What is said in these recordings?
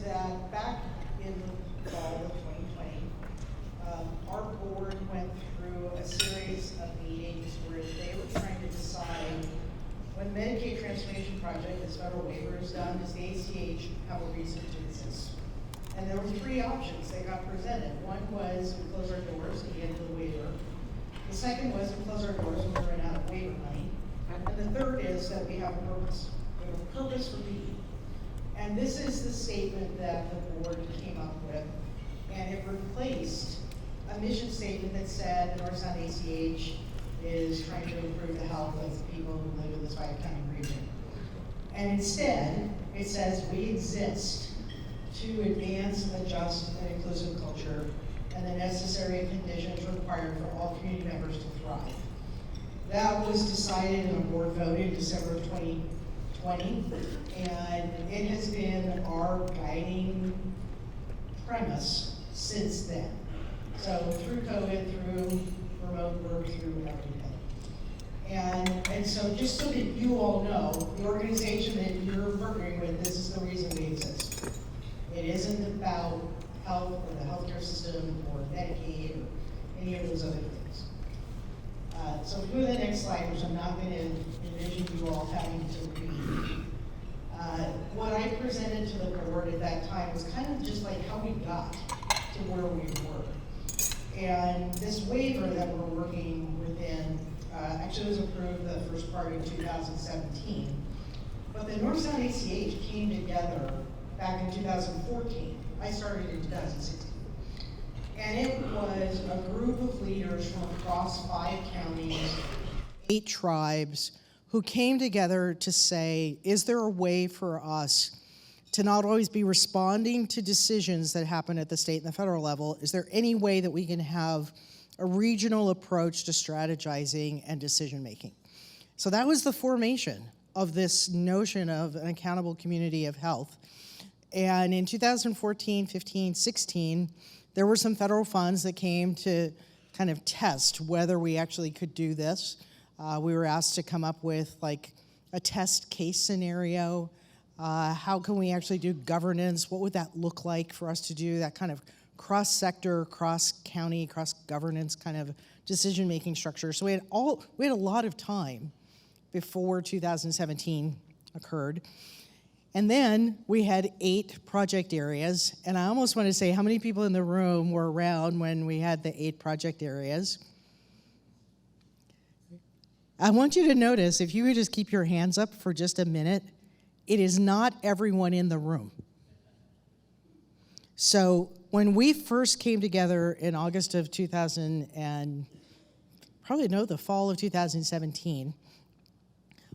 that back in the fall of 2020, our board went through a series of meetings where they were trying to decide when Medicaid Transformation Project, this federal waiver is done, does the ACH have a reason to exist? And there were three options that got presented. One was we close our doors at the end of the waiver. The second was we close our doors when we run out of waiver money. And the third is that we have a purpose. We have a purpose for being. And this is the statement that the board came up with. And it replaced a mission statement that said the North Sound ACH is trying to improve the health of people who live in this five-county region. And instead, it says we exist to advance a just and inclusive culture and the necessary conditions required for all community members to thrive. That was decided and the board voted in December of 2020, and it has been our guiding premise since then. So through COVID, through remote work, through everything. And so just so that you all know, the organization that you're partnering with, this is the reason we exist. It isn't about health or the healthcare system or Medicaid or any of those other things. So if we go to the next slide, which I'm not going to envision you all having to read. What I presented to the board at that time was kind of just like how we got to where we were. And this waiver that we're working within actually was approved the first part of 2017. But the North Sound ACH came together back in 2014. I started in 2016. And it was a group of leaders from across 5 counties, 8 tribes, who came together to say, is there a way for us to not always be responding to decisions that happen at the state and the federal level? Is there any way that we can have a regional approach to strategizing and decision making? So that was the formation of this notion of an accountable community of health. And in 2014, 15, 16, there were some federal funds that came to kind of test whether we actually could do this. We were asked to come up with like a test case scenario. How can we actually do governance? What would that look like for us to do that kind of cross-sector, cross-county, cross-governance kind of decision-making structure? So we had a lot of time before 2017 occurred. And then we had 8 project areas, and I almost want to say how many people in the room were around when we had the 8 project areas. I want you to notice, if you would just keep your hands up for just a minute, it is not everyone in the room. So when we first came together in August of the fall of 2017,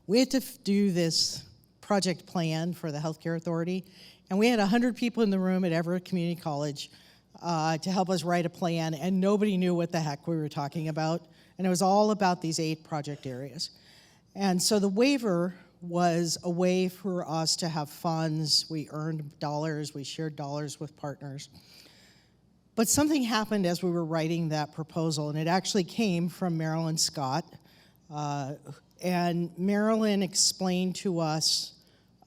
we had to do this project plan for the healthcare authority, and we had 100 people in the room at Everett Community College to help us write a plan, and nobody knew what the heck we were talking about, and it was all about these 8 project areas. And so the waiver was a way for us to have funds. We earned dollars, we shared dollars with partners. But something happened as we were writing that proposal, and it actually came from Marilyn Scott. And Marilyn explained to us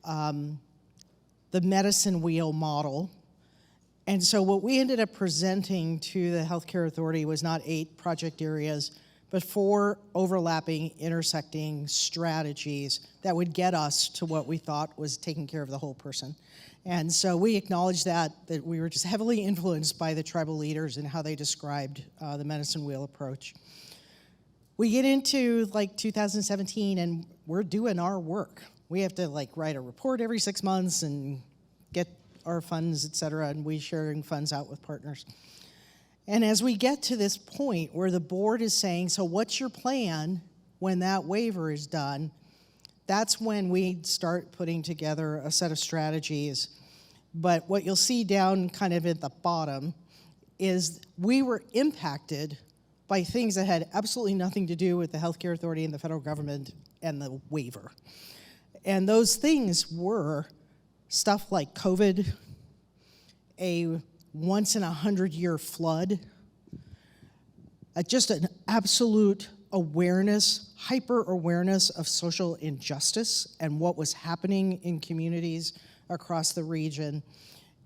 the medicine wheel model. And so what we ended up presenting to the Healthcare Authority was not 8 project areas, but 4 overlapping, intersecting strategies that would get us to what we thought was taking care of the whole person. And so we acknowledged that we were just heavily influenced by the tribal leaders and how they described the medicine wheel approach. We get into like 2017 and we're doing our work. We have to like write a report every 6 months and get our funds, et cetera, and we sharing funds out with partners. And as we get to this point where the board is saying, so what's your plan when that waiver is done? That's when we start putting together a set of strategies. But what you'll see down kind of at the bottom is we were impacted by things that had absolutely nothing to do with the Healthcare Authority and the federal government and the waiver. And those things were stuff like COVID, a once-in-a-100-year flood, just an absolute awareness, hyper-awareness of social injustice and what was happening in communities across the region,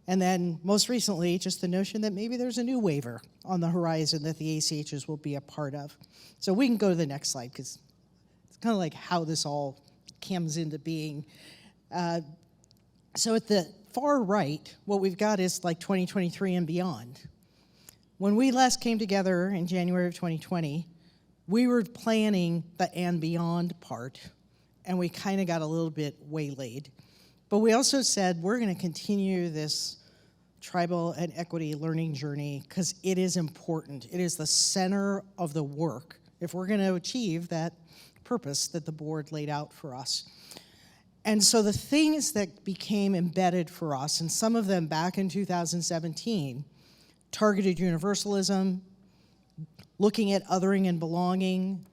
And then most recently, just the notion that maybe there's a new waiver on the horizon that the ACHs will be a part of. So we can go to the next slide, because it's kind of like how this all comes into being. So at the far right, what we've got is like 2023 and beyond. When we last came together in January of 2020, we were planning the and beyond part, and we kind of got a little bit waylaid. But we also said we're going to continue this tribal and equity learning journey because it is important. It is the center of the work if we're going to achieve that purpose that the board laid out for us. And so the things that became embedded for us, and some of them back in 2017, targeted universalism, looking at othering and belonging,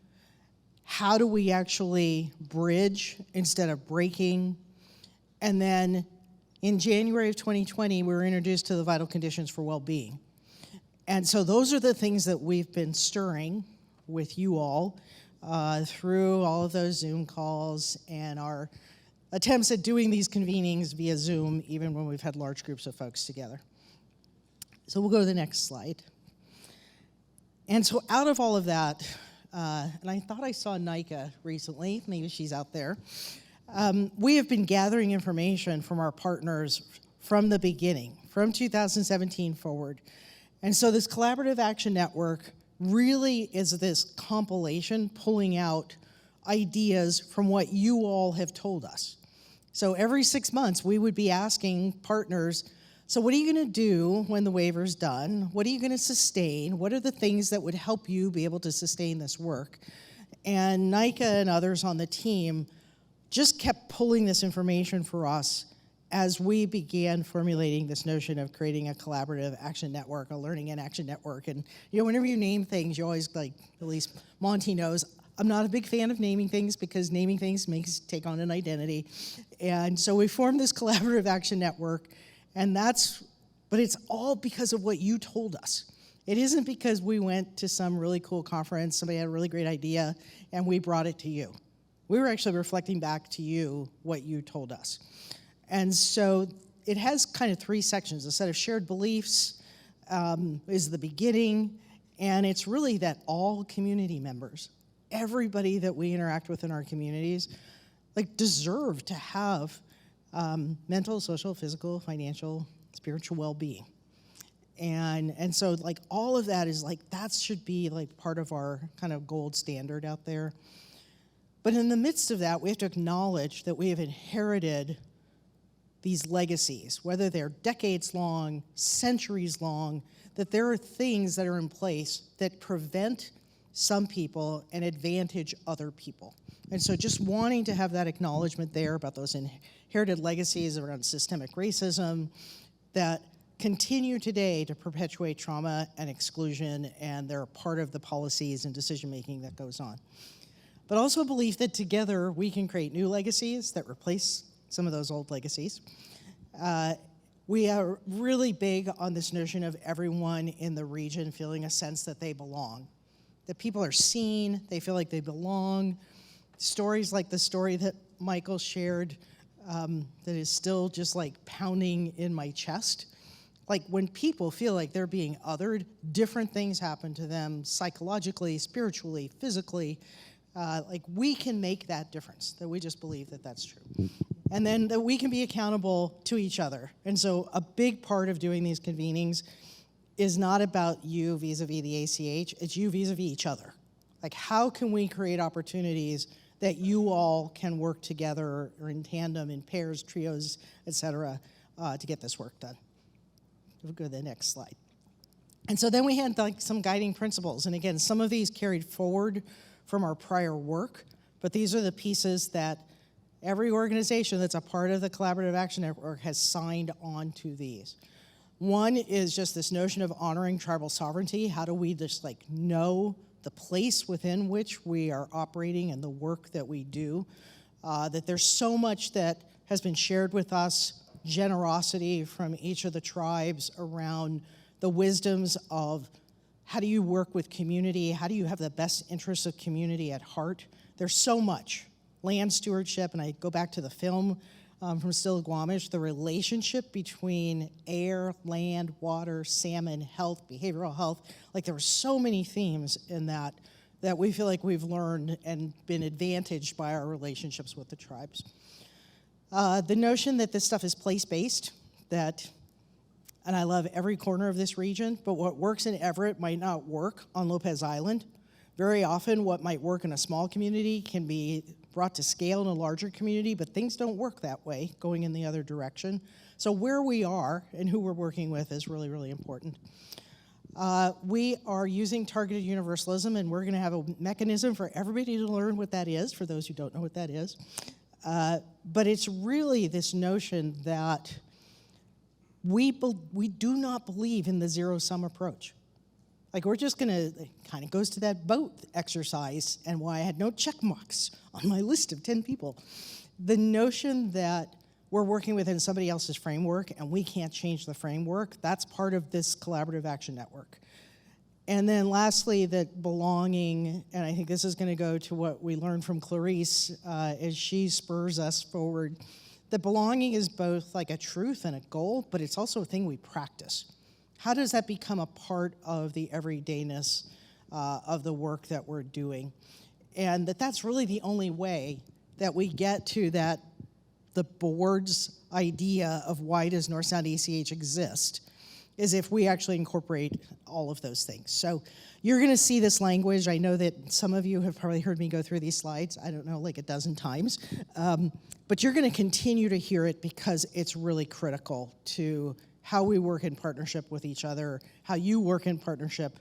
how do we actually bridge instead of breaking, and then in January of 2020, we were introduced to the vital conditions for well-being. And so those are the things that we've been stirring with you all through all of those Zoom calls and our attempts at doing these convenings via Zoom, even when we've had large groups of folks together. So we'll go to the next slide. And so out of all of that, and I thought I saw Nika recently, maybe she's out there, we have been gathering information from our partners from the beginning, from 2017 forward. And so this collaborative action network really is this compilation pulling out ideas from what you all have told us. So every 6 months, we would be asking partners, so what are you going to do when the waiver's done? What are you going to sustain? What are the things that would help you be able to sustain this work? And Nika and others on the team just kept pulling this information for us as we began formulating this notion of creating a collaborative action network, a learning and action network. And whenever you name things, you always, like, at least Monty knows, I'm not a big fan of naming things because naming things makes take on an identity. And so we formed this collaborative action network, but it's all because of what you told us. It isn't because we went to some really cool conference, somebody had a really great idea, and we brought it to you. We were actually reflecting back to you what you told us. And so it has kind of 3 sections. A set of shared beliefs is the beginning, and it's really that all community members, everybody that we interact with in our communities, deserve to have mental, social, physical, financial, spiritual well-being. And so all of that is that should be part of our kind of gold standard out there. But in the midst of that, we have to acknowledge that we have inherited these legacies, whether they're decades long, centuries long, that there are things that are in place that prevent some people and advantage other people. And so just wanting to have that acknowledgement there about those inherited legacies around systemic racism that continue today to perpetuate trauma and exclusion, and they're a part of the policies and decision-making that goes on. But also a belief that together we can create new legacies that replace some of those old legacies. We are really big on this notion of everyone in the region feeling a sense that they belong, that people are seen, they feel like they belong. Stories like the story that Michael shared that is still just pounding in my chest. When people feel like they're being othered, different things happen to them psychologically, spiritually, physically. We can make that difference, that we just believe that that's true. And then that we can be accountable to each other. And so a big part of doing these convenings is not about you vis-a-vis the ACH, it's you vis-a-vis each other. How can we create opportunities that you all can work together or in tandem, in pairs, trios, et cetera, to get this work done. We'll go to the next slide. And so then we had some guiding principles. And again, some of these carried forward from our prior work, but these are the pieces that every organization that's a part of the Collaborative Action Network has signed on to these. One is just this notion of honoring tribal sovereignty. How do we just know the place within which we are operating and the work that we do? That there's so much that has been shared with us, generosity from each of the tribes around the wisdoms of how do you work with community? How do you have the best interests of community at heart? There's so much. Land stewardship, and I go back to the film, from Stillaguamish, the relationship between air, land, water, salmon, health, behavioral health. Like, there were so many themes in that we feel like we've learned and been advantaged by our relationships with the tribes. The notion that this stuff is place-based, and I love every corner of this region, but what works in Everett might not work on Lopez Island. Very often what might work in a small community can be brought to scale in a larger community, but things don't work that way, going in the other direction. So where we are and who we're working with is really, really important. We are using targeted universalism, and we're going to have a mechanism for everybody to learn what that is, for those who don't know what that is. But it's really this notion that we do not believe in the zero-sum approach. Like, we're just gonna, it kind of goes to that boat exercise and why I had no check marks on my list of 10 people. The notion that we're working within somebody else's framework and we can't change the framework, that's part of this collaborative action network. And then lastly, that belonging, and I think this is gonna go to what we learned from Clarice as she spurs us forward, that belonging is both like a truth and a goal, but it's also a thing we practice. How does that become a part of the everydayness of the work that we're doing? And that's really the only way that we get to that, the board's idea of why does North Sound ACH exist, is if we actually incorporate all of those things. So you're gonna see this language. I know that some of you have probably heard me go through these slides, I don't know, like a dozen times. But you're gonna continue to hear it because it's really critical to how we work in partnership with each other, how you work in partnership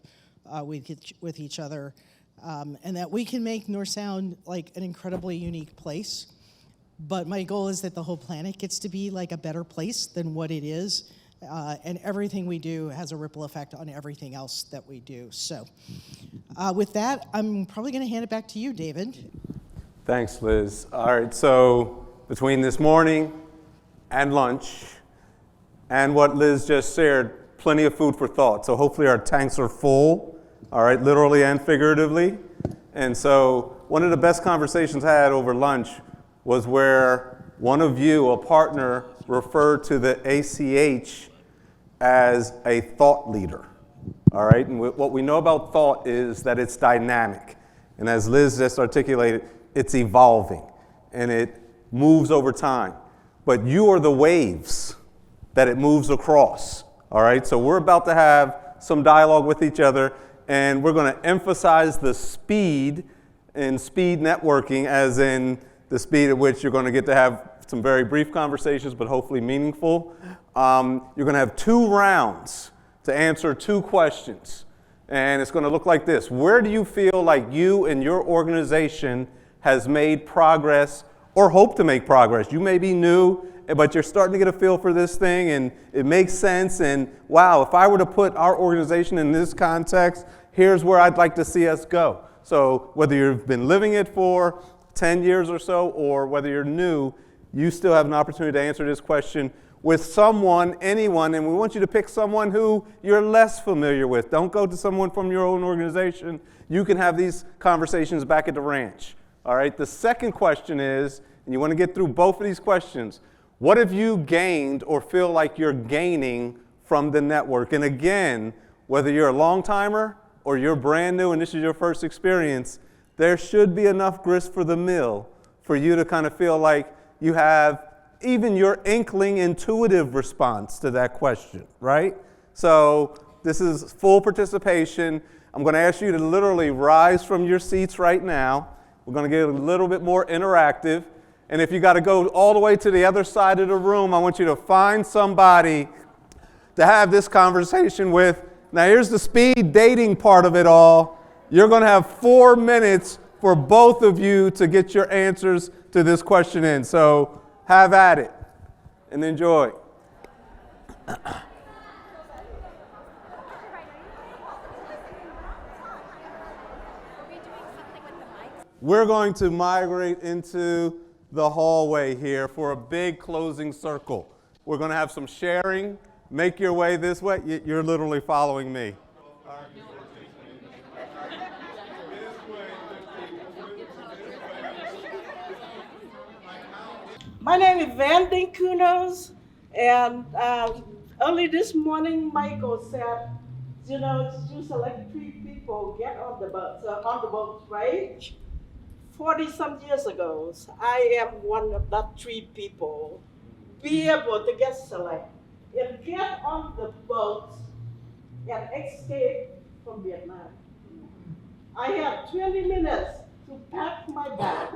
with each other, and that we can make North Sound like an incredibly unique place. But my goal is that the whole planet gets to be like a better place than what it is, and everything we do has a ripple effect on everything else that we do. So with that, I'm probably gonna hand it back to you, David. Thanks, Liz. All right, so between this morning and lunch, and what Liz just shared, plenty of food for thought. So hopefully our tanks are full, all right, literally and figuratively. And so one of the best conversations I had over lunch was where one of you, a partner, referred to the ACH as a thought leader, all right? And what we know about thought is that it's dynamic. And as Liz just articulated, it's evolving and it moves over time. But you are the waves that it moves across, all right? So we're about to have some dialogue with each other, and we're gonna emphasize the speed and speed networking, as in the speed at which you're gonna get to have some very brief conversations, but hopefully meaningful. You're gonna have 2 rounds to answer 2 questions, and it's gonna look like this. Where do you feel like you and your organization has made progress or hope to make progress? You may be new, but you're starting to get a feel for this thing, and it makes sense, and wow, if I were to put our organization in this context, here's where I'd like to see us go. So whether you've been living it for 10 years or so, or whether you're new, you still have an opportunity to answer this question with someone, anyone, and we want you to pick someone who you're less familiar with. Don't go to someone from your own organization. You can have these conversations back at the ranch, all right? The second question is, and you want to get through both of these questions, what have you gained or feel like you're gaining from the network? And again, whether you're a long-timer or you're brand new and this is your first experience, there should be enough grist for the mill for you to kind of feel like you have even your inkling intuitive response to that question, right? So this is full participation. I'm going to ask you to literally rise from your seats right now. We're going to get a little bit more interactive. And if you got to go all the way to the other side of the room, I want you to find somebody to have this conversation with. Now, here's the speed dating part of it all. You're going to have 4 minutes for both of you to get your answers to this question in. So have at it and enjoy. We're going to migrate into the hallway here for a big closing circle. We're going to have some sharing. Make your way this way. You're literally following me. My name is Vanding Kunos, and early this morning, Michael said, you select 3 people, get on the boat, right? 40 some years ago, I am one of that 3 people, be able to get selected and get on the boat and escape from Vietnam. I had 20 minutes to pack my bag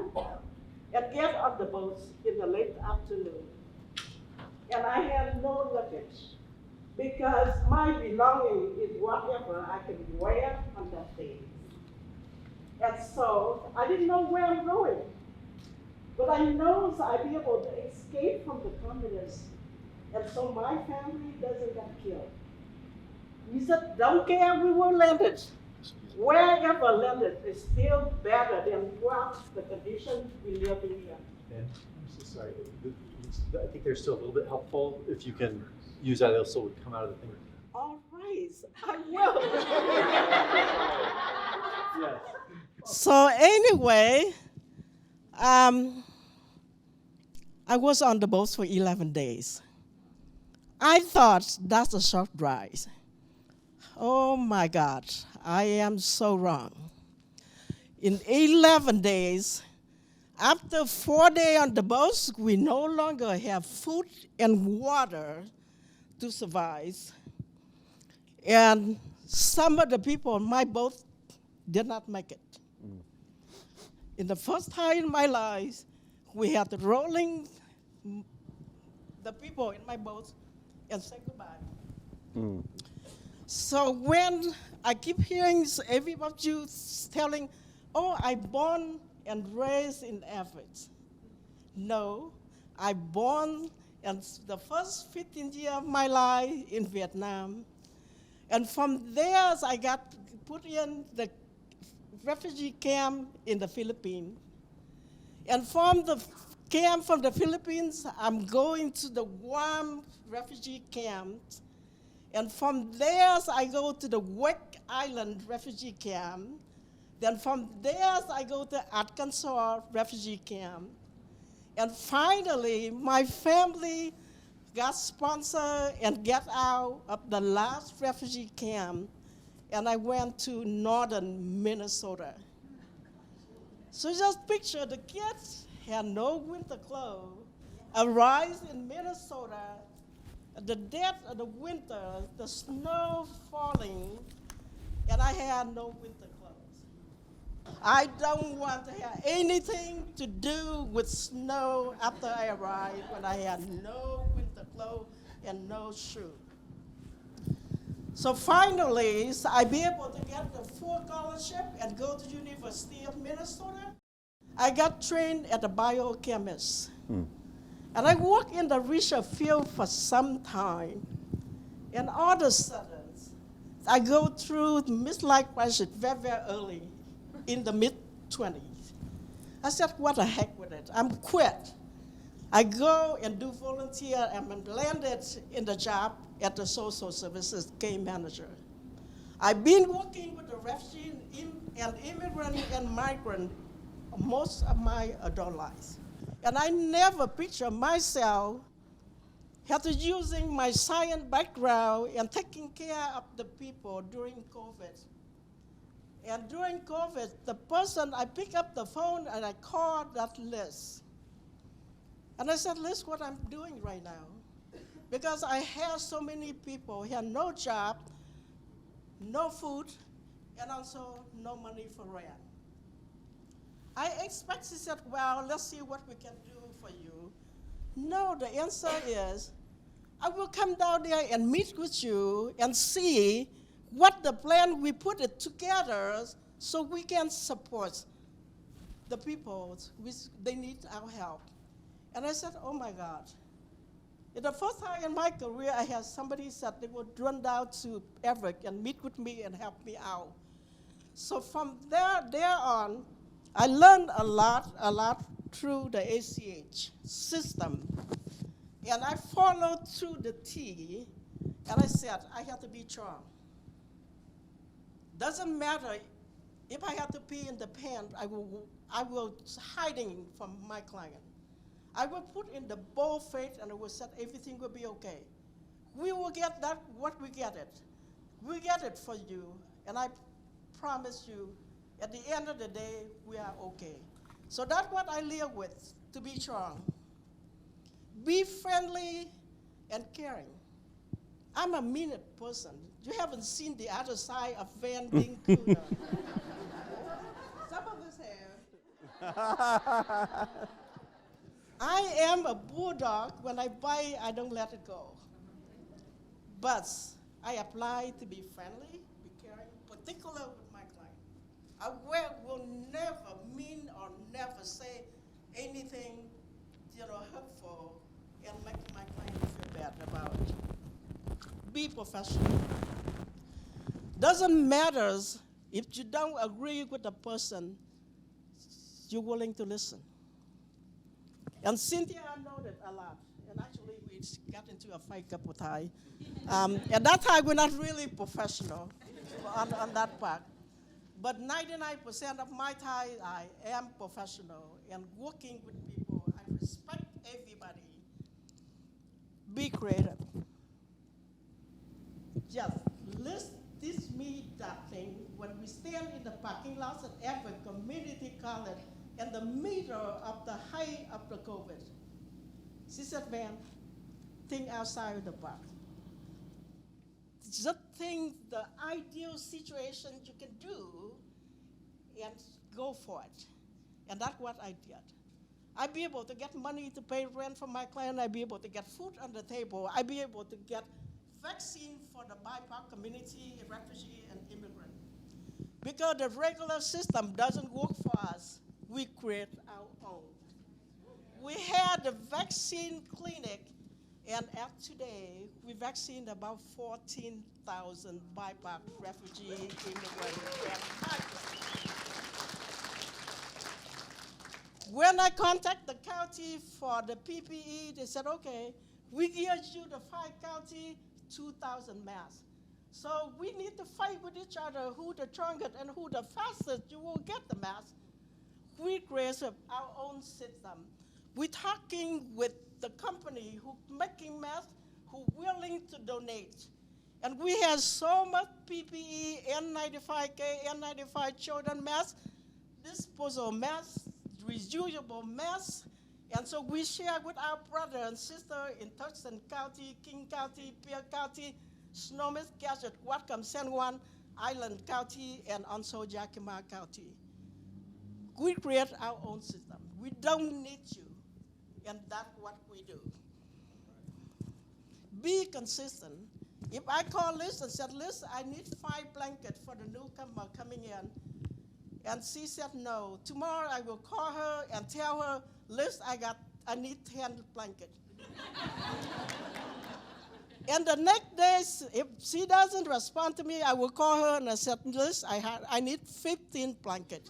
and get on the boat in the late afternoon. And I had no luggage because my belonging is whatever I can wear on that day. And so I didn't know where I'm going. But I know I'd be able to escape from the communists. And so my family doesn't get killed. We said, don't care, we will land it. Wherever landed is still better than what the conditions we live in here. And I'm so sorry. I think they're still a little bit helpful. If you can use that, it'll still come out of the thing. All right, I will. Yes. So anyway, I was on the boat for 11 days. I thought that's a short ride. Oh my God, I am so wrong. In 11 days, after 4 days on the boat, we no longer have food and water to survive. And some of the people on my boat did not make it. In the first time in my life, we had to rolling the people in my boat and say goodbye. So when I keep hearing everybody you telling, oh, I born and raised in Everett. No, I born in the first 15 years of my life in Vietnam. And from there, I got put in the refugee camp in the Philippines. And from the camp from the Philippines, I'm going to the Guam refugee camp. And from there, I go to the Wake Island refugee camp. Then from there, I go to Arkansas refugee camp. And finally, my family got sponsored and get out of the last refugee camp, and I went to northern Minnesota. So just picture the kids had no winter clothes, arrived in Minnesota, at the depth of the winter, the snow falling, and I had no winter clothes. I don't want to have anything to do with snow after I arrived when I had no winter clothes and no shoe. So finally, I be able to get the full scholarship and go to University of Minnesota. I got trained as a biochemist. And I worked in the research field for some time. And all of a sudden, I go through midlife crisis very, very early, in the mid-20s. I said, what the heck with it? I'm quit. I go and do volunteer, and I'm landed in the job at the social services game manager. I've been working with the refugee and immigrant and migrant most of my adult life. And I never pictured myself after using my science background and taking care of the people during COVID. And during COVID, the person, I picked up the phone and I called that Liz. And I said, Liz, what I'm doing right now? Because I have so many people who have no job, no food, and also no money for rent. I expect, she said, well, let's see what we can do for you. No, the answer is, I will come down there and meet with you and see what the plan we put it together so we can support the people which they need our help. And I said, oh my God. The first time in my career, I had somebody said they would run down to Everett and meet with me and help me out. So from there on, I learned a lot through the ACH system. And I followed through the T, and I said, I have to be strong. Doesn't matter if I have to pee in the pen, I will hiding from my client. I will put in the bold faith and I will say everything will be okay. We will get that, what we get it. We get it for you, and I promise you, at the end of the day, we are okay. So that's what I live with, to be strong. Be friendly and caring. I'm a mean person. You haven't seen the other side of Van being Kuno. Some of us have. I am a bulldog. When I bite, I don't let it go. But I apply to be friendly, be caring, particular with my client. I will never mean or never say anything, hurtful and make my client feel bad about it. Be professional. Doesn't matter if you don't agree with the person, you're willing to listen. And Cynthia noted a lot, and actually we got into a fight a couple of times. At that time, we're not really professional on that part. But 99% of my time, I am professional and working with people. I respect everybody. Be creative. Just list this, me, that thing. When we stand in the parking lots at every community college, in the middle of the height of the COVID, she said, "Man, think outside of the box. Just think the ideal situation you can do and go for it." And that's what I did. I'd be able to get money to pay rent for my client. I'd be able to get food on the table. I'd be able to get vaccine for the BIPOC community, refugee, and immigrant. Because the regular system doesn't work for us, we create our own. We had the vaccine clinic, and as today, we vaccinated about 14,000 BIPOC refugee, immigrant, and migrants. When I contact the county for the PPE, they said, "Okay, we give you the 5 county, 2,000 masks. So we need to fight with each other who the strongest and who the fastest you will get the mask." We created our own system. We're talking with the company who making masks, who willing to donate. And we have so much PPE, N95K, N95 children masks, disposable masks, reusable masks. And so we share with our brother and sister in Tucson County, King County, Pierre County, Snohomish, Skagit, Whatcom, San Juan, Island County, and also Yakima County. We create our own system. We don't need you, and that's what we do. Be consistent. If I call Liz and said, "Liz, I need 5 blankets for the newcomer coming in," and she said no, tomorrow I will call her and tell her, "Liz, I need 10 blankets." And the next day, if she doesn't respond to me, I will call her and I said, "Liz, I need 15 blankets."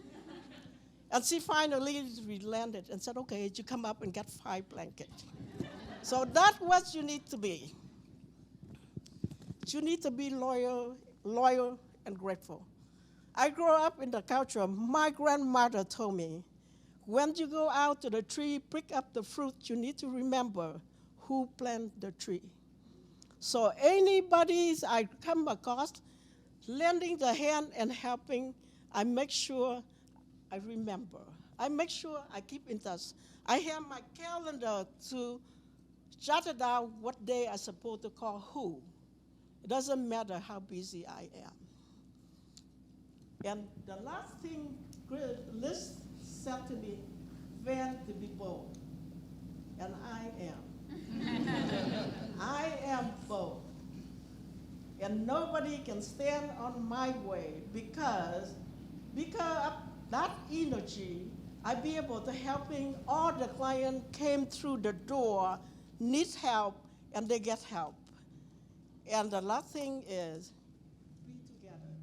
And she finally relented and said, "Okay, you come up and get 5 blankets." So that's what you need to be. You need to be loyal, and grateful. I grew up in the culture. My grandmother told me, when you go out to the tree, pick up the fruit, you need to remember who planted the tree. So anybody I come across, lending the hand and helping, I make sure I remember. I make sure I keep in touch. I have my calendar to jot it down what day I'm supposed to call who. It doesn't matter how busy I am. And the last thing Liz said to me, "Van, to be bold." And I am. I am bold. And nobody can stand on my way because of that energy, I be able to helping all the clients came through the door, need help, and they get help. And the last thing is, be together,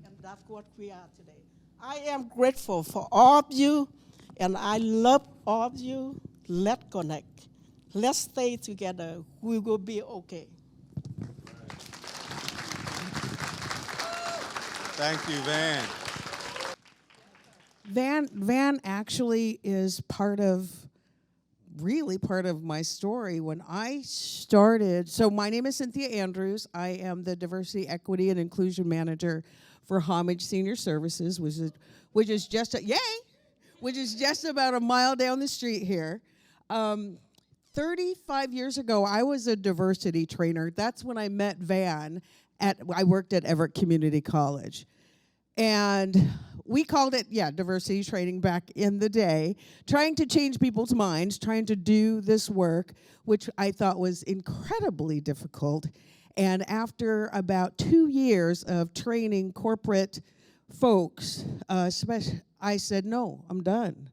and that's what we are today. I am grateful for all of you, and I love all of you. Let's connect. Let's stay together. We will be okay. Thank you, Van. Van actually is part of really part of my story. When I started, so my name is Cynthia Andrews. I am the Diversity, Equity, and Inclusion Manager for Homage Senior Services, which is just about a mile down the street here. 35 years ago, I was a diversity trainer. That's when I met Van. I worked at Everett Community College. And we called it, diversity training back in the day, trying to change people's minds, trying to do this work, which I thought was incredibly difficult. And after about 2 years of training corporate folks, I said, no, I'm done.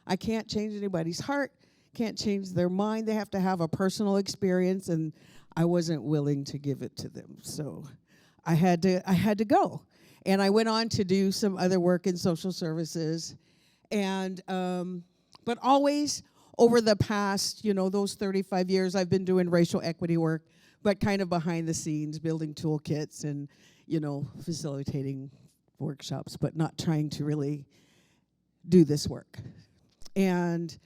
I can't change anybody's heart, can't change their mind. They have to have a personal experience, and I wasn't willing to give it to them. So I had to go. And I went on to do some other work in social services. And, but always over the past, those 35 years, I've been doing racial equity work, but kind of behind the scenes, building toolkits and, facilitating workshops, but not trying to really do this work. And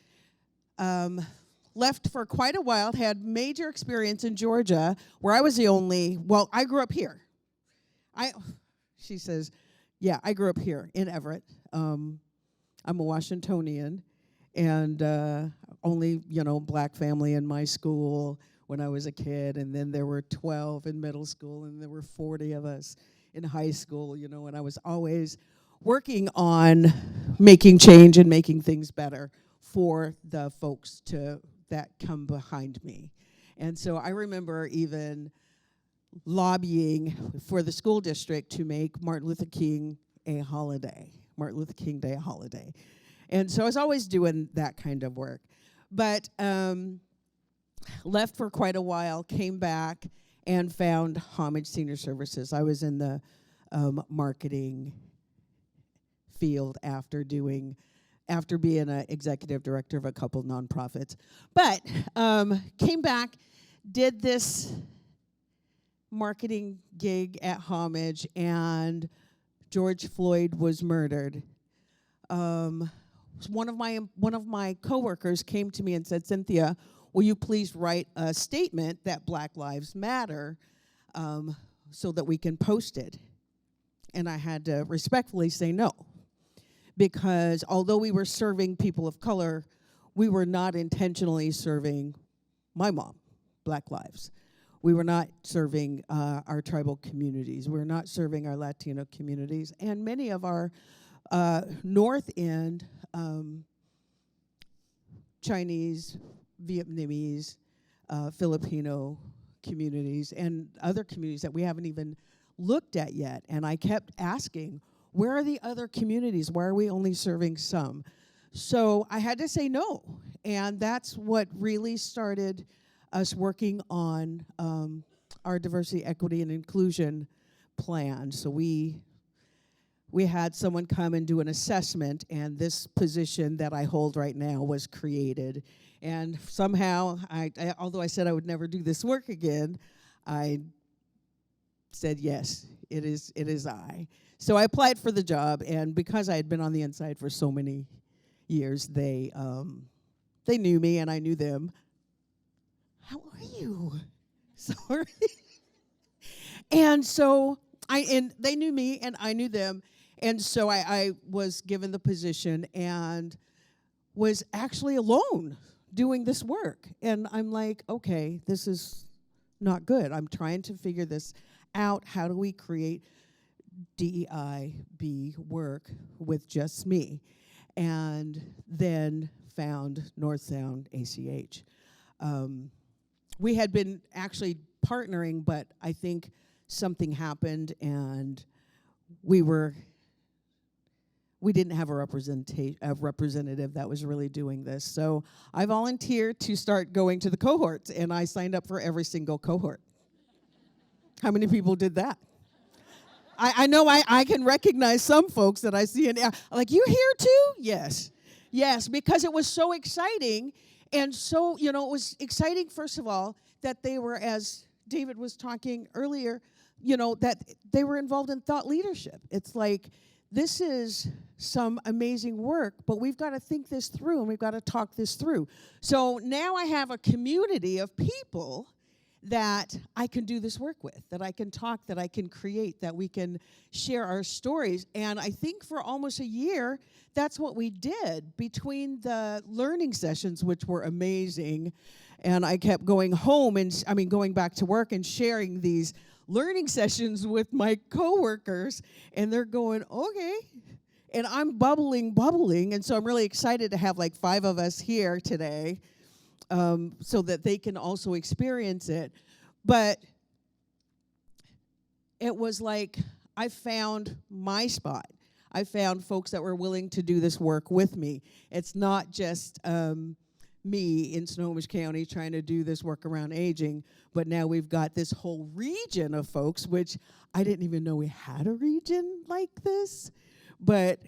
left for quite a while, had major experience in Georgia, where I was I grew up here. She says, I grew up here in Everett. I'm a Washingtonian, and only, black family in my school when I was a kid, and then there were 12 in middle school, and there were 40 of us in high school, and I was always working on making change and making things better for the folks that come behind me. And so I remember even lobbying for the school district to make Martin Luther King Day a holiday. And so I was always doing that kind of work. But left for quite a while, came back, and found Homage Senior Services. I was in the marketing field after being an executive director of a couple nonprofits. But came back, did this marketing gig at Homage, and George Floyd was murdered. One of my coworkers came to me and said, Cynthia, will you please write a statement that Black Lives Matter so that we can post it? And I had to respectfully say no, because although we were serving people of color, we were not intentionally serving my mom, Black lives. We were not serving our tribal communities. We were not serving our Latino communities. And many of our North End Chinese, Vietnamese, Filipino communities, and other communities that we haven't even looked at yet. And I kept asking, where are the other communities? Why are we only serving some? So I had to say no. And that's what really started us working on our diversity, equity, and inclusion plan. So we had someone come and do an assessment, and this position that I hold right now was created. And somehow, although I said I would never do this work again, I said yes, it is I. So I applied for the job, and because I had been on the inside for so many years, they knew me and I knew them. How are you? Sorry. And so they knew me and I knew them. And so I was given the position and was actually alone doing this work. And I'm like, okay, this is not good. I'm trying to figure this out. How do we create DEIB work with just me? And then found North Sound ACH. We had been actually partnering, but I think something happened and we didn't have a representative that was really doing this. So I volunteered to start going to the cohorts, and I signed up for every single cohort. How many people did that? I know I can recognize some folks that I see, and like, you here too? Yes, because it was so exciting. And so, it was exciting, first of all, that they were, as David was talking earlier, that they were involved in thought leadership. It's like this is some amazing work, but we've got to think this through and we've got to talk this through. So now I have a community of people that I can do this work with, that I can talk, that I can create, that we can share our stories. And I think for almost a year, that's what we did between the learning sessions, which were amazing. And I kept going home going back to work and sharing these learning sessions with my coworkers, and they're going, okay. And I'm bubbling. And so I'm really excited to have like 5 of us here today, so that they can also experience it. But it was like I found my spot. I found folks that were willing to do this work with me. It's not just me in Snohomish County trying to do this work around aging, but now we've got this whole region of folks, which I didn't even know we had a region like this. But,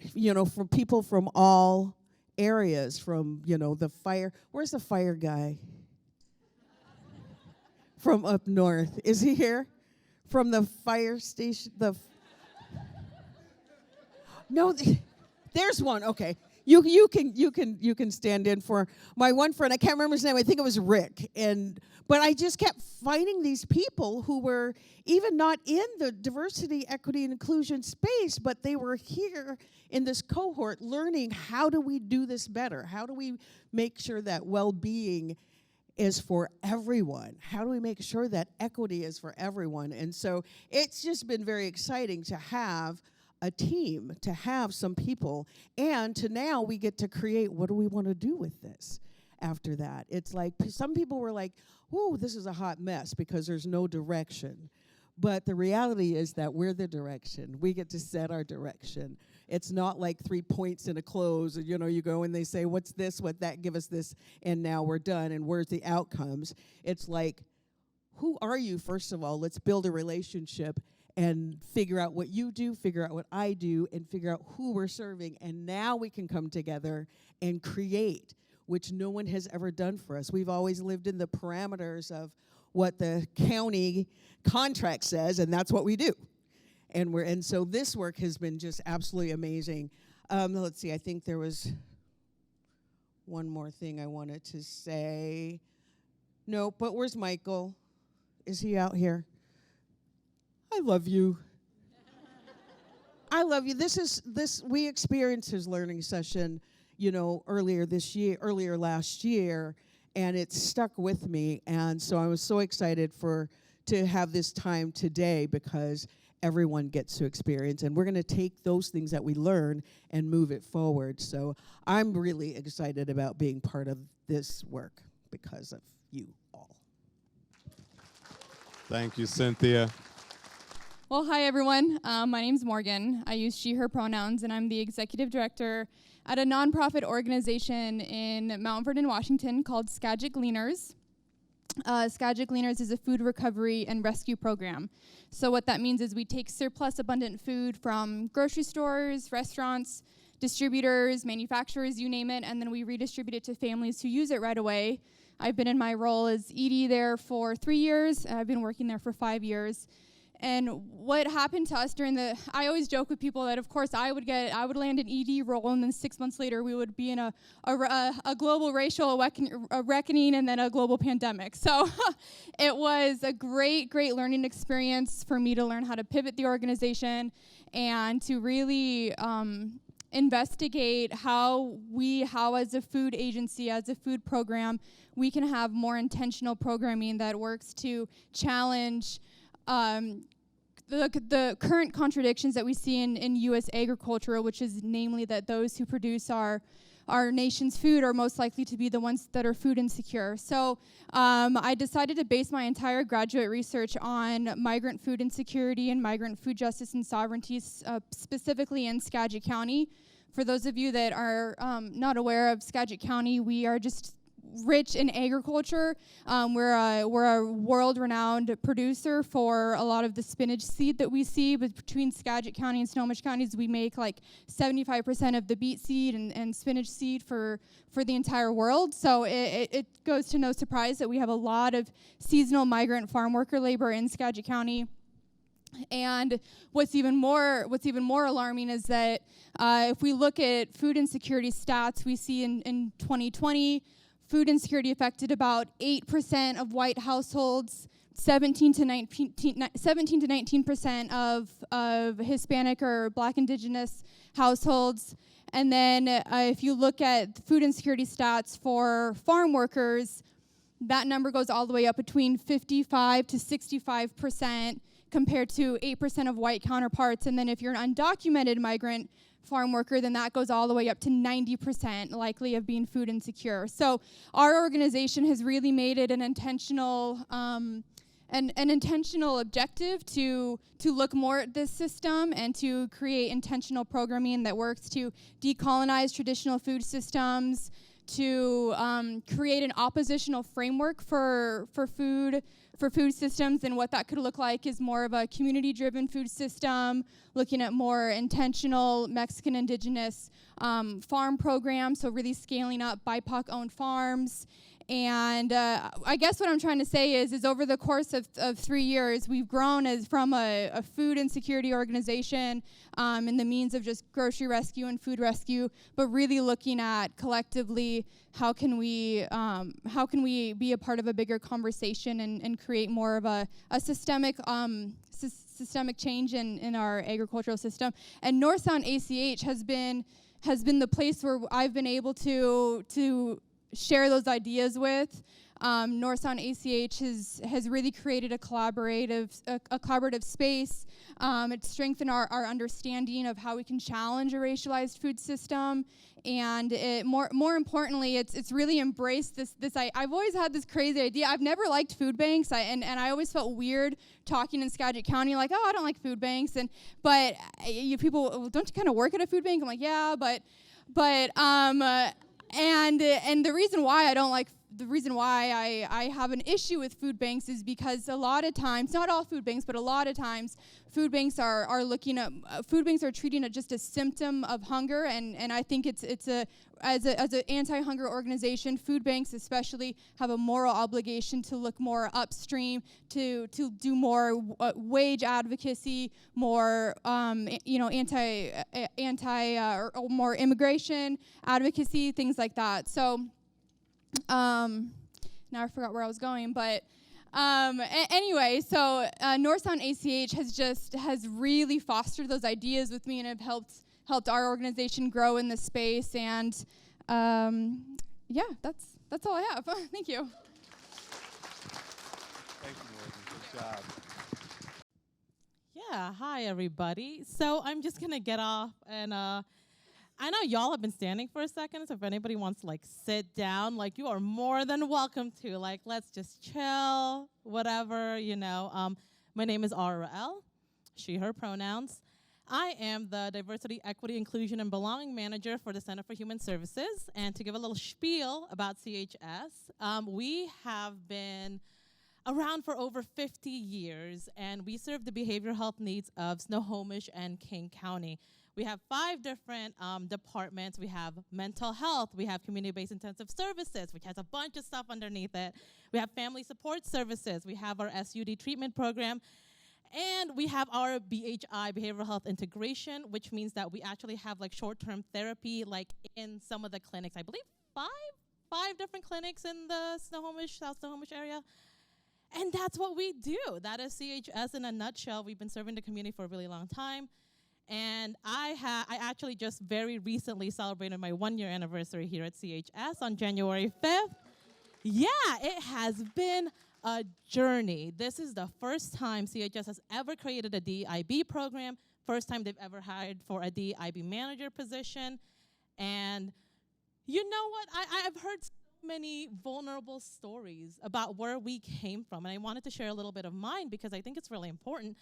for people from all areas, from, the fire. Where's the fire guy? From up north. Is he here? From the fire station? No, there's one. Okay. You can stand in for my one friend. I can't remember his name. I think it was Rick. But I just kept finding these people who were even not in the diversity, equity, and inclusion space, but they were here in this cohort learning, how do we do this better? How do we make sure that well-being is for everyone? How do we make sure that equity is for everyone? And so it's just been very exciting to have a team, to have some people, and to now we get to create, what do we want to do with this after that? It's like, some people were like, whoa, this is a hot mess because there's no direction. But the reality is that we're the direction. We get to set our direction. It's not like 3 points in a close, and you go and they say, what's this, what that, give us this, and now we're done, and where's the outcomes? It's like, who are you, first of all? Let's build a relationship and figure out what you do, figure out what I do, and figure out who we're serving. And now we can come together and create, which no one has ever done for us. We've always lived in the parameters of what the county contract says, and that's what we do. And so this work has been just absolutely amazing. Let's see, I think there was one more thing I wanted to say. No, but where's Michael? Is he out here? I love you. I love you. We experienced his learning session, earlier last year, and it stuck with me. And so I was so excited to have this time today because everyone gets to experience, and we're going to take those things that we learn and move it forward. So I'm really excited about being part of this work because of you all. Thank you, Cynthia. Well, hi, everyone. My name's Morgan. I use she, her pronouns, and I'm the executive director at a nonprofit organization in Mount Vernon, Washington called Skagit Gleaners. Skagit Gleaners is a food recovery and rescue program. So what that means is we take surplus abundant food from grocery stores, restaurants, distributors, manufacturers, you name it, and then we redistribute it to families who use it right away. I've been in my role as ED there for 3 years, and I've been working there for 5 years. And what happened to us I always joke with people that, of course, I would land an ED role, and then 6 months later we would be in a global racial reckoning and then a global pandemic. So it was a great learning experience for me to learn how to pivot the organization and to really investigate how as a food agency, as a food program, we can have more intentional programming that works to challenge the current contradictions that we see in U.S. agriculture, which is namely that those who produce our nation's food are most likely to be the ones that are food insecure. So I decided to base my entire graduate research on migrant food insecurity and migrant food justice and sovereignty, specifically in Skagit County. For those of you that are not aware of Skagit County, we are just rich in agriculture. We're a world-renowned producer for a lot of the spinach seed that we see. But between Skagit County and Snohomish counties, we make like 75% of the beet seed and spinach seed for the entire world. So it goes to no surprise that we have a lot of seasonal migrant farm worker labor in Skagit County. And what's even more alarming is that if we look at food insecurity stats, we see in 2020, food insecurity affected about 8% of white households, 17 to 19% of Hispanic or Black Indigenous households. And then if you look at food insecurity stats for farm workers, that number goes all the way up between 55 to 65% compared to 8% of white counterparts. And then if you're an undocumented migrant farm worker, then that goes all the way up to 90% likely of being food insecure. So our organization has really made it an intentional objective to look more at this system and to create intentional programming that works to decolonize traditional food systems, to create an oppositional framework for food systems, and what that could look like is more of a community-driven food system, looking at more intentional Mexican indigenous farm programs, so really scaling up BIPOC-owned farms. And I guess what I'm trying to say is over the course of 3 years, we've grown from a food insecurity organization in the means of just grocery rescue and food rescue, but really looking at collectively how can we be a part of a bigger conversation and create more of a systemic change in our agricultural system. And North Sound ACH has been the place where I've been able to share those ideas with. North Sound ACH has really created a collaborative space. It's strengthened our understanding of how we can challenge a racialized food system, and more importantly, it's really embraced this. I've always had this crazy idea. I've never liked food banks, and I always felt weird talking in Skagit County, like, oh, I don't like food banks, but you people, don't you kind of work at a food bank? I'm like, yeah, but and the reason why I have an issue with food banks is because a lot of times, not all food banks, but a lot of times, food banks are treating it just a symptom of hunger, and I think as an anti-hunger organization, food banks especially have a moral obligation to look more upstream, to do more wage advocacy, more or more immigration advocacy, things like that. So now I forgot where I was going, but anyway, so North Sound ACH has really fostered those ideas with me and have helped our organization grow in this space. And yeah, that's all I have. Thank you. Thank you, Morgan. Good job. Yeah, hi everybody. So I'm just gonna get off, and I know y'all have been standing for a second, so if anybody wants to sit down, you are more than welcome to. Let's just chill, whatever, My name is Arra Rael, she, her pronouns. I am the Diversity, Equity, Inclusion, and Belonging Manager for the Center for Human Services. And to give a little spiel about CHS, we have been around for over 50 years, and we serve the behavioral health needs of Snohomish and King County. We have 5 different departments. We have mental health. We have community-based intensive services, which has a bunch of stuff underneath it. We have family support services. We have our SUD treatment program. And we have our BHI, behavioral health integration, which means that we actually have short-term therapy in some of the clinics. I believe five different clinics in the South Snohomish area. And that's what we do. That is CHS in a nutshell. We've been serving the community for a really long time. And I actually just very recently celebrated my 1-year anniversary here at CHS on January 5th. Yeah, it has been a journey. This is the first time CHS has ever created a DIB program, first time they've ever hired for a DIB manager position. And you know what? I've heard so many vulnerable stories about where we came from, and I wanted to share a little bit of mine because I think it's really important.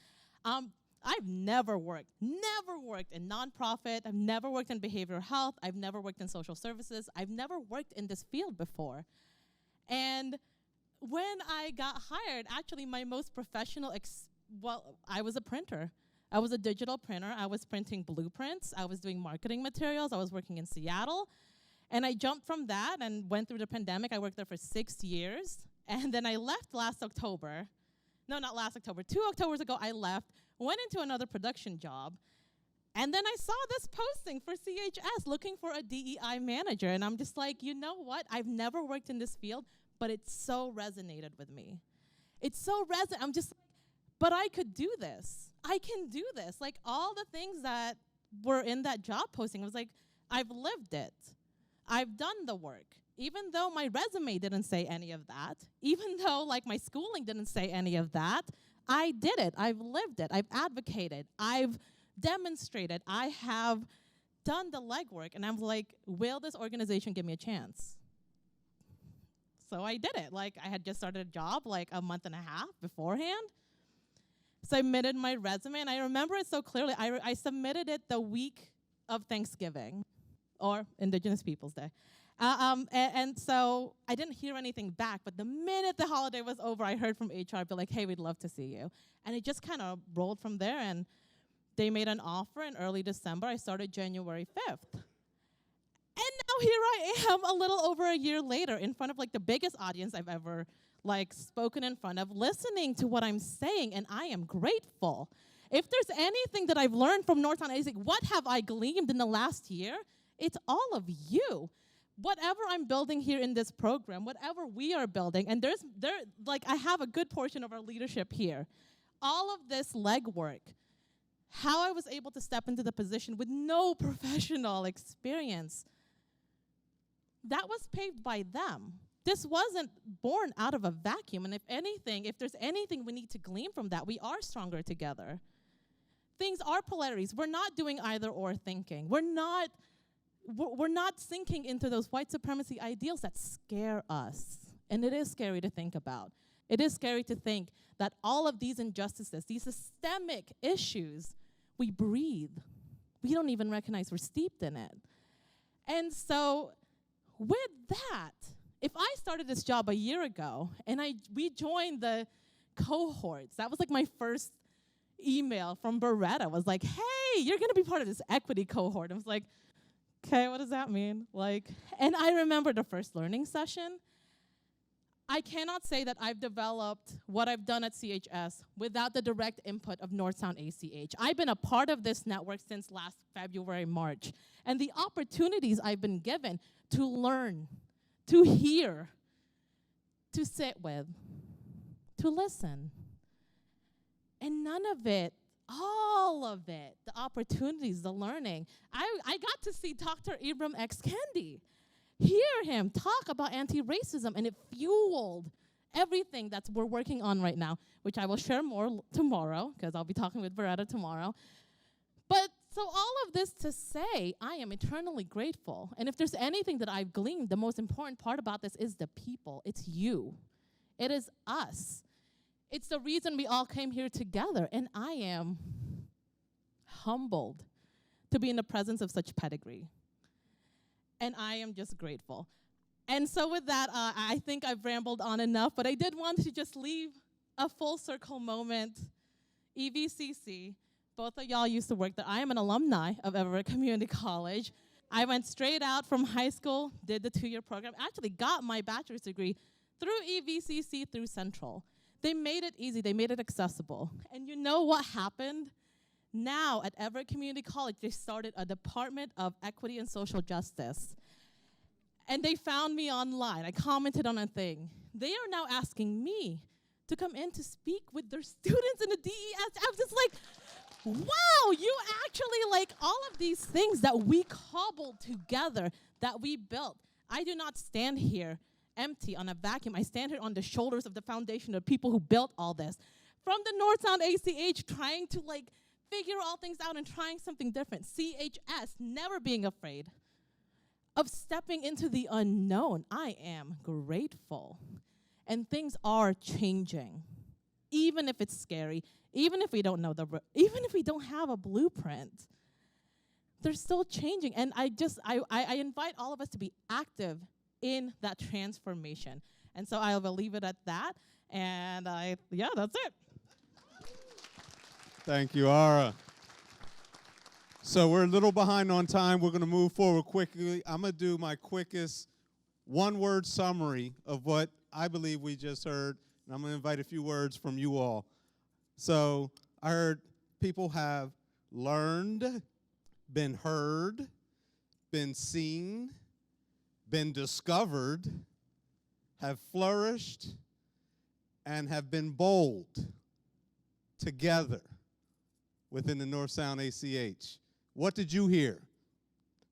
I've never worked in nonprofit. I've never worked in behavioral health. I've never worked in social services. I've never worked in this field before. And when I got hired, actually my most professional, I was a printer. I was a digital printer. I was printing blueprints. I was doing marketing materials. I was working in Seattle. And I jumped from that and went through the pandemic. I worked there for 6 years. And then I left last October. no, not last October, 2 Octobers ago, I left, went into another production job, and then I saw this posting for CHS looking for a DEI manager, and I'm just like, you know what? I've never worked in this field, but it so resonated with me. It's so resonant. I'm just like, but I could do this. I can do this. Like, all the things that were in that job posting, I was like, I've lived it. I've done the work. Even though my resume didn't say any of that, even though like my schooling didn't say any of that, I did it. I've lived it. I've advocated. I've demonstrated. I have done the legwork. And I'm like, will this organization give me a chance? So I did it. Like, I had just started a job like a month and a half beforehand. So I submitted my resume, and I remember it so clearly. I submitted it the week of Thanksgiving, or Indigenous Peoples Day. And so I didn't hear anything back, but the minute the holiday was over, I heard from HR, be like, hey, we'd love to see you. And it just kind of rolled from there, and they made an offer in early December. I started January 5th. And now here I am a little over a year later in front of like the biggest audience I've ever like spoken in front of, listening to what I'm saying, and I am grateful. If there's anything that I've learned from Northtown ASIC, what have I gleaned in the last year? It's all of you. Whatever I'm building here in this program, whatever we are building, and I have a good portion of our leadership here. All of this legwork, how I was able to step into the position with no professional experience, that was paved by them. This wasn't born out of a vacuum, and if anything, if there's anything we need to glean from that, we are stronger together. Things are polarities. We're not doing either or thinking. We're not sinking into those white supremacy ideals that scare us. And it is scary to think about. It is scary to think that all of these injustices, these systemic issues, we breathe. We don't even recognize we're steeped in it. And so with that, if I started this job a year ago and we joined the cohorts, that was like my first email from Beretta, was like, hey, you're gonna be part of this equity cohort. I was like, okay, what does that mean? Like, and I remember the first learning session. I cannot say that I've developed what I've done at CHS without the direct input of Northtown ACH. I've been a part of this network since last February, March. And the opportunities I've been given to learn, to hear, to sit with, to listen. And none of it, all of it, the opportunities, the learning. I got to see Dr. Ibram X. Kendi, hear him talk about anti-racism, and it fueled everything that we're working on right now, which I will share more tomorrow, because I'll be talking with Beretta tomorrow. But so all of this to say, I am eternally grateful. And if there's anything that I've gleaned, the most important part about this is the people. It's you. It is us. It's the reason we all came here together, and I am humbled to be in the presence of such pedigree. And I am just grateful. And so with that, I think I've rambled on enough, but I did want to just leave a full circle moment. EVCC, both of y'all used to work there. I am an alumni of Everett Community College. I went straight out from high school, did the 2-year program, actually got my bachelor's degree through EVCC, through Central. They made it easy, they made it accessible. And you know what happened? Now at Everett Community College, they started a Department of Equity and Social Justice. And they found me online. I commented on a thing. They are now asking me to come in to speak with their students in the DES. I was just like, wow, you actually like all of these things that we cobbled together, that we built. I do not stand here empty on a vacuum. I stand here on the shoulders of the foundation of people who built all this. From the Northtown ACH, trying to like figure all things out and trying something different. CHS, never being afraid of stepping into the unknown. I am grateful. And things are changing. Even if it's scary, even if we don't know even if we don't have a blueprint, they're still changing. And I invite all of us to be active in that transformation. And so I will leave it at that. And that's it. Thank you, Arra. So we're a little behind on time. We're going to move forward quickly. I'm going to do my quickest one-word summary of what I believe we just heard. And I'm going to invite a few words from you all. So I heard people have learned, been heard, been seen, been discovered, have flourished, and have been bold together within the North Sound ACH. What did you hear?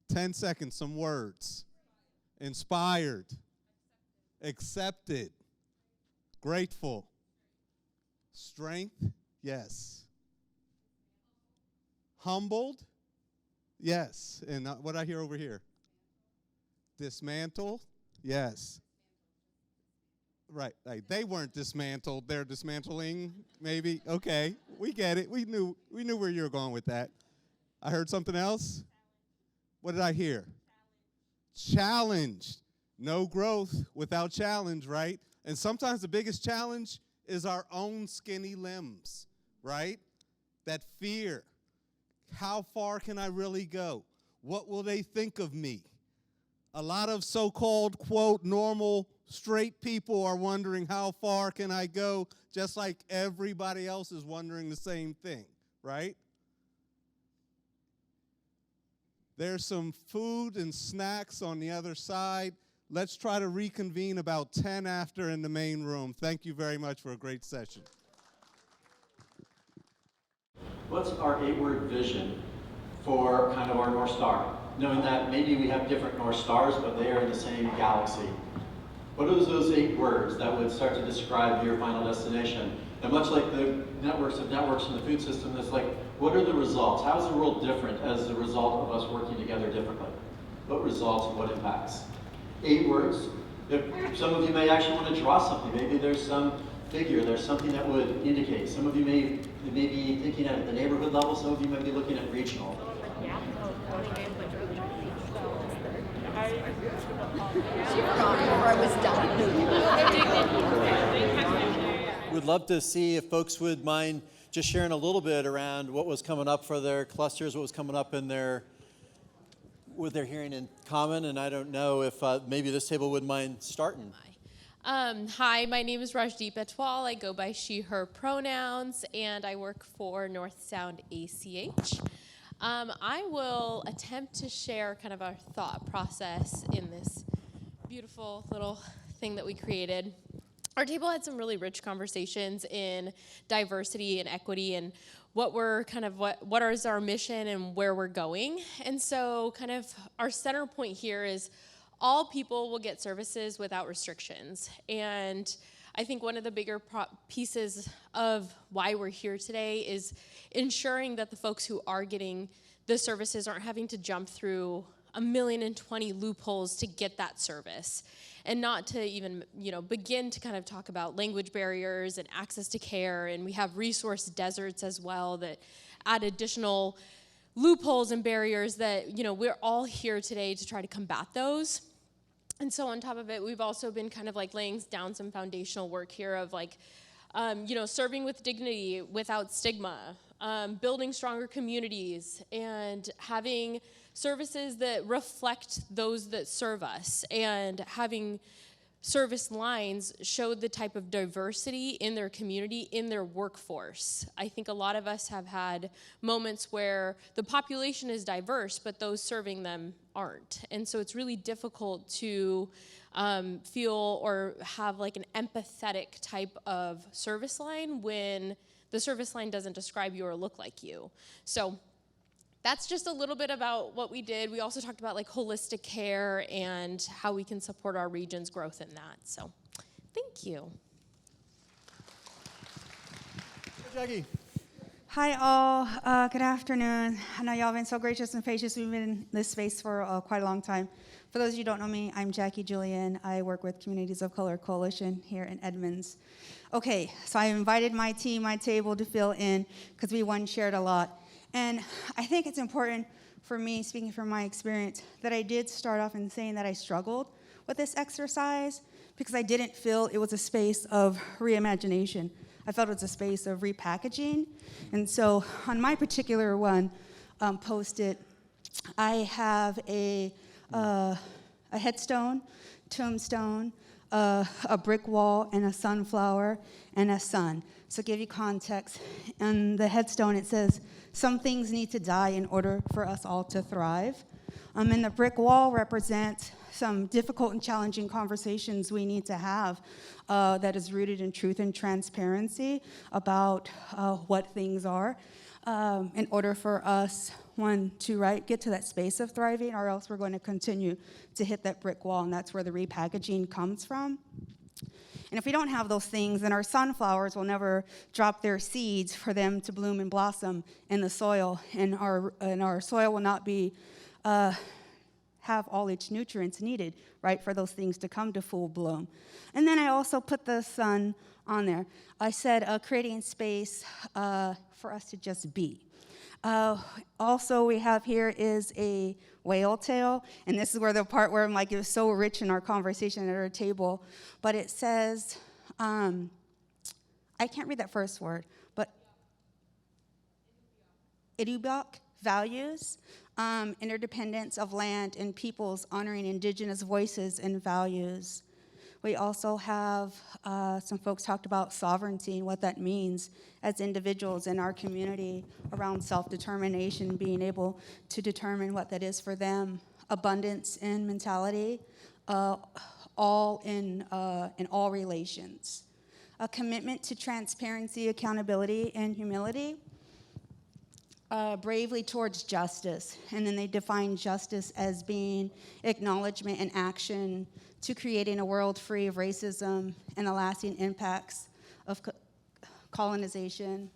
10 seconds, some words. Inspired, accepted, grateful, strength, yes. Humbled, yes. And what I hear over here? Dismantle, yes. Right, they weren't dismantled, they're dismantling, maybe. Okay, we get it. We knew where you were going with that. I heard something else. What did I hear? Challenged. No growth without challenge, right? And sometimes the biggest challenge is our own skinny limbs, right? That fear. How far can I really go? What will they think of me? A lot of so-called, quote, normal, straight people are wondering how far can I go, just like everybody else is wondering the same thing, right? There's some food and snacks on the other side. Let's try to reconvene about 10 after in the main room. Thank you very much for a great session. What's our 8-word vision for kind of our North Star? Knowing that maybe we have different North Stars, but they are in the same galaxy. What are those 8 words that would start to describe your final destination? And much like the networks of networks in the food system, it's like, what are the results? How is the world different as a result of us working together differently? What results and what impacts? 8 words. If some of you may actually want to draw something. Maybe there's some figure, there's something that would indicate. Some of you may be thinking at the neighborhood level, some of you may be looking at regional. We'd love to see if folks would mind just sharing a little bit around what was coming up for their clusters, what was coming up in their, what they're hearing in common, and I don't know if maybe this table would mind starting. Hi, my name is Rajdeep Etwal. I go by she, her pronouns, and I work for North Sound ACH. I will attempt to share kind of our thought process in this beautiful little thing that we created. Our table had some really rich conversations in diversity and equity and what is our mission and where we're going. And so kind of our center point here is all people will get services without restrictions. And I think one of the bigger pieces of why we're here today is ensuring that the folks who are getting the services aren't having to jump through 1,020,000 loopholes to get that service, and not to even begin to kind of talk about language barriers and access to care. And we have resource deserts as well that add additional loopholes and barriers that we're all here today to try to combat those. And so on top of it, we've also been kind of like laying down some foundational work here of like, serving with dignity without stigma, building stronger communities, and having services that reflect those that serve us, and having service lines show the type of diversity in their community, in their workforce. I think a lot of us have had moments where the population is diverse, but those serving them aren't. And so it's really difficult to feel or have like an empathetic type of service line when the service line doesn't describe you or look like you. So that's just a little bit about what we did. We also talked about like holistic care and how we can support our region's growth in that. So thank you. Jackie. Hi all, good afternoon. I know y'all have been so gracious and patient. We've been in this space for quite a long time. For those of you who don't know me, I'm Jackie Julian. I work with Communities of Color Coalition here in Edmonds. Okay, so I invited my team, my table to fill in because we shared a lot. And I think it's important for me, speaking from my experience, that I did start off in saying that I struggled with this exercise because I didn't feel it was a space of reimagination. I felt it was a space of repackaging. And so on my particular one, post-it, I have a headstone, tombstone, a brick wall, and a sunflower, and a sun. So give you context, on the headstone it says, some things need to die in order for us all to thrive. And the brick wall represents some difficult and challenging conversations we need to have that is rooted in truth and transparency about what things are in order for us, one, to get to that space of thriving, or else we're going to continue to hit that brick wall, and that's where the repackaging comes from. And if we don't have those things, then our sunflowers will never drop their seeds for them to bloom and blossom in the soil, and our soil will not be have all its nutrients needed, right, for those things to come to full bloom. And then I also put the sun on there. I said creating space for us to just be. Also, we have here is a whale tail, and this is where the part where I'm like, it was so rich in our conversation at our table, but it says, I can't read that first word, but Idiobok values, interdependence of land and peoples, honoring indigenous voices and values. We also have some folks talked about sovereignty and what that means as individuals in our community around self-determination, being able to determine what that is for them, abundance in mentality, all in all relations. A commitment to transparency, accountability, and humility. Bravely towards justice, and then they define justice as being acknowledgement and action to creating a world free of racism and the lasting impacts of colonization.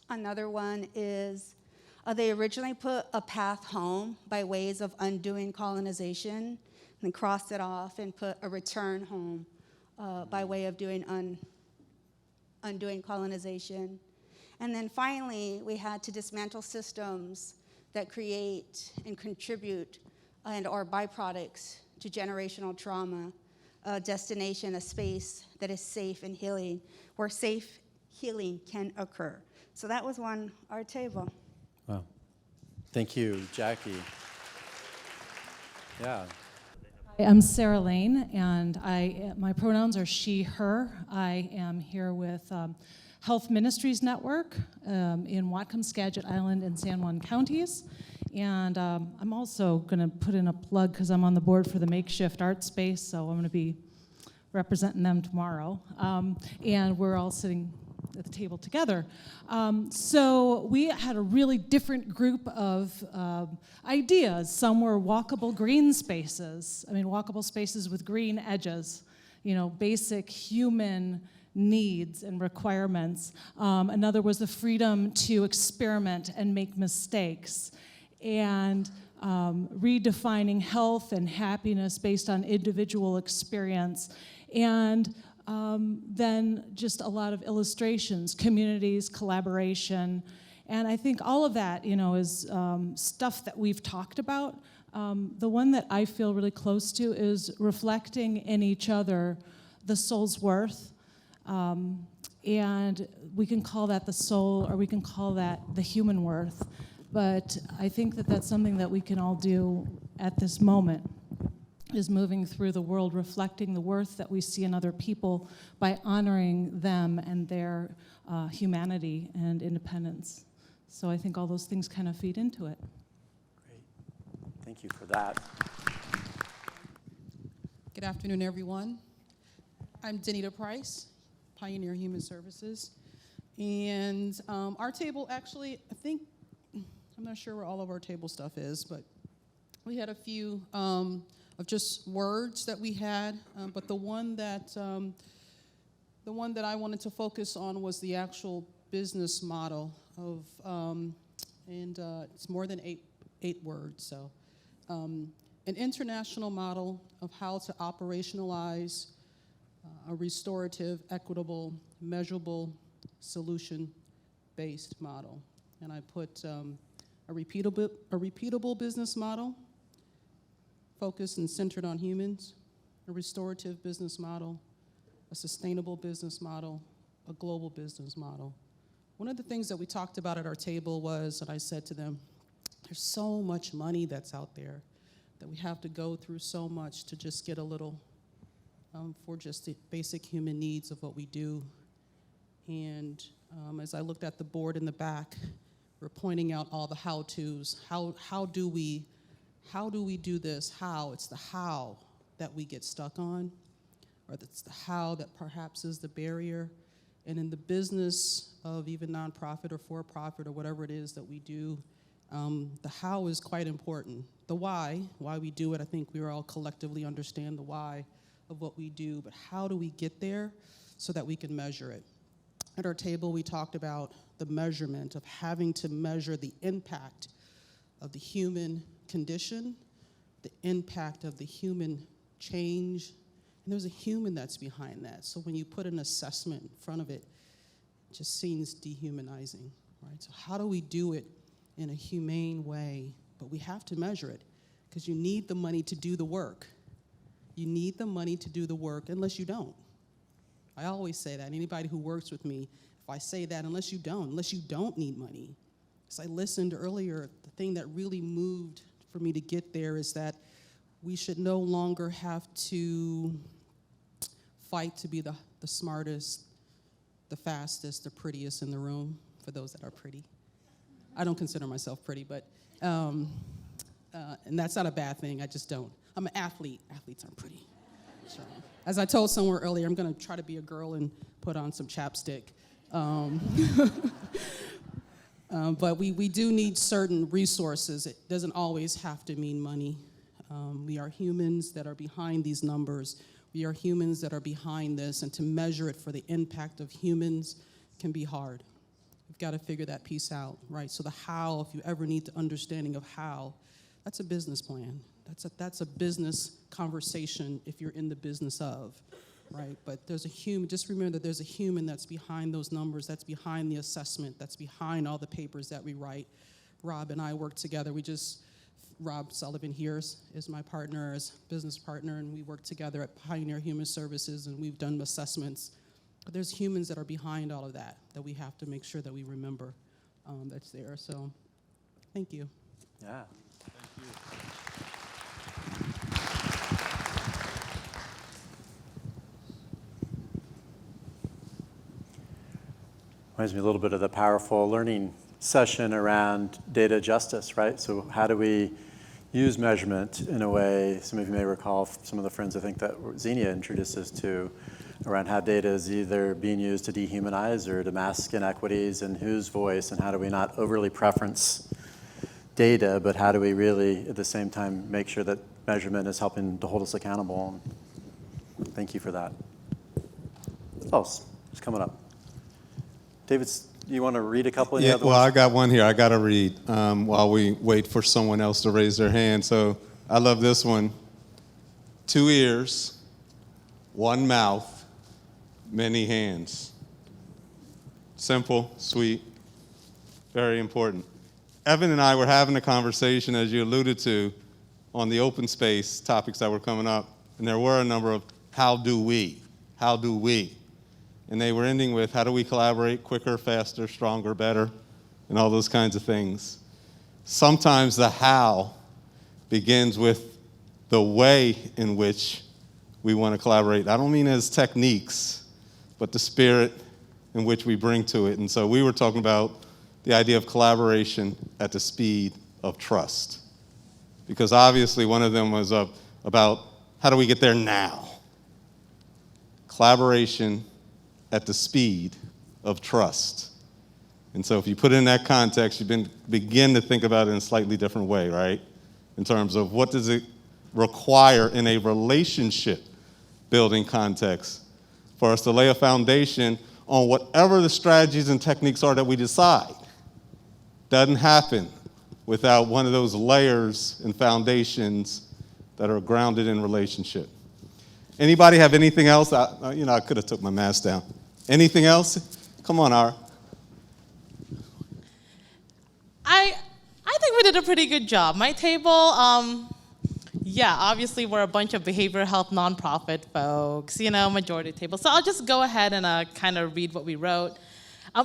Another one is they originally put a path home by ways of undoing colonization, and then crossed it off and put a return home by way of undoing colonization. And then finally, we had to dismantle systems that create and contribute and are byproducts to generational trauma, a destination, a space that is safe and healing, where safe healing can occur. So that was our table. Wow. Thank you, Jackie. Yeah. I'm Sarah Lane, and my pronouns are she, her. I am here with Health Ministries Network in Whatcom, Skagit Island, and San Juan counties. And I'm also going to put in a plug because I'm on the board for the Makeshift Art Space, so I'm going to be representing them tomorrow. And we're all sitting at the table together. So we had a really different group of ideas. Some were walkable green spaces. I mean, walkable spaces with green edges, basic human needs and requirements. Another was the freedom to experiment and make mistakes, and redefining health and happiness based on individual experience. And then just a lot of illustrations, communities, collaboration. And I think all of that, is stuff that we've talked about. The one that I feel really close to is reflecting in each other the soul's worth. And we can call that the soul, or we can call that the human worth. But I think that that's something that we can all do at this moment, is moving through the world, reflecting the worth that we see in other people by honoring them and their humanity and independence. So I think all those things kind of feed into it. Great. Thank you for that. Good afternoon, everyone. I'm Denita Price, Pioneer Human Services. And our table actually, I'm not sure where all of our table stuff is, but we had a few of just words that we had, but the one that I wanted to focus on was the actual business model of, it's more than eight words. So, an international model of how to operationalize a restorative, equitable, measurable, solution-based model, and I put a repeatable business model, focused and centered on humans, a restorative business model, a sustainable business model, a global business model. One of the things that we talked about at our table was, and I said to them, there's so much money that's out there, that we have to go through so much to just get a little for just the basic human needs of what we do. And as I looked at the board in the back, we're pointing out all the how-tos. How do we do this? How? It's the how that we get stuck on, or it's the how that perhaps is the barrier. And in the business of even nonprofit or for-profit or whatever it is that we do, the how is quite important. The why we do it, I think we all collectively understand the why of what we do, but how do we get there so that we can measure it? At our table, we talked about the measurement of having to measure the impact of the human condition, the impact of the human change, and there's a human that's behind that. So when you put an assessment in front of it, it just seems dehumanizing, right? So how do we do it in a humane way? But we have to measure it, because you need the money to do the work. You need the money to do the work unless you don't. I always say that. Anybody who works with me, if I say that, unless you don't need money. As I listened earlier, the thing that really moved for me to get there is that we should no longer have to fight to be the smartest, the fastest, the prettiest in the room, for those that are pretty. I don't consider myself pretty, but, and that's not a bad thing, I just don't. I'm an athlete. Athletes aren't pretty. So, as I told somewhere earlier, I'm going to try to be a girl and put on some chapstick. But we do need certain resources. It doesn't always have to mean money. We are humans that are behind these numbers. We are humans that are behind this, and to measure it for the impact of humans can be hard. We've got to figure that piece out, right? So the how, if you ever need the understanding of how, that's a business plan. That's a business conversation if you're in the business of, right? But there's a human, just remember that there's a human that's behind those numbers, that's behind the assessment, that's behind all the papers that we write. Rob and I work together. Rob Sullivan here is my partner, is business partner, and we work together at Pioneer Human Services, and we've done assessments. But there's humans that are behind all of that we have to make sure that we remember that's there. So, thank you. Yeah. Thank you. Reminds me a little bit of the powerful learning session around data justice, right? So how do we use measurement in a way, some of you may recall some of the friends I think that Xenia introduced us to, around how data is either being used to dehumanize or to mask inequities, and whose voice, and how do we not overly preference data, but how do we really at the same time make sure that measurement is helping to hold us accountable. Thank you for that. What else is coming up? David, you want to read a couple of the other ones? Well, I got one here I got to read while we wait for someone else to raise their hand. So I love this one. 2 ears, 1 mouth, many hands. Simple, sweet, very important. Evan and I were having a conversation, as you alluded to, on the open space topics that were coming up, and there were a number of how do we? And they were ending with how do we collaborate quicker, faster, stronger, better, and all those kinds of things. Sometimes the how begins with the way in which we want to collaborate. I don't mean as techniques, but the spirit in which we bring to it. And so we were talking about the idea of collaboration at the speed of trust. Because obviously one of them was about how do we get there now? Collaboration at the speed of trust. And so if you put it in that context, you begin to think about it in a slightly different way, right? In terms of what does it require in a relationship building context for us to lay a foundation on whatever the strategies and techniques are that we decide. Doesn't happen without one of those layers and foundations that are grounded in relationship. Anybody have anything else? I could have took my mask down. Anything else? Come on, Arra. I think we did a pretty good job. My table, yeah, obviously we're a bunch of behavioral health nonprofit folks, majority table. So I'll just go ahead and kind of read what we wrote.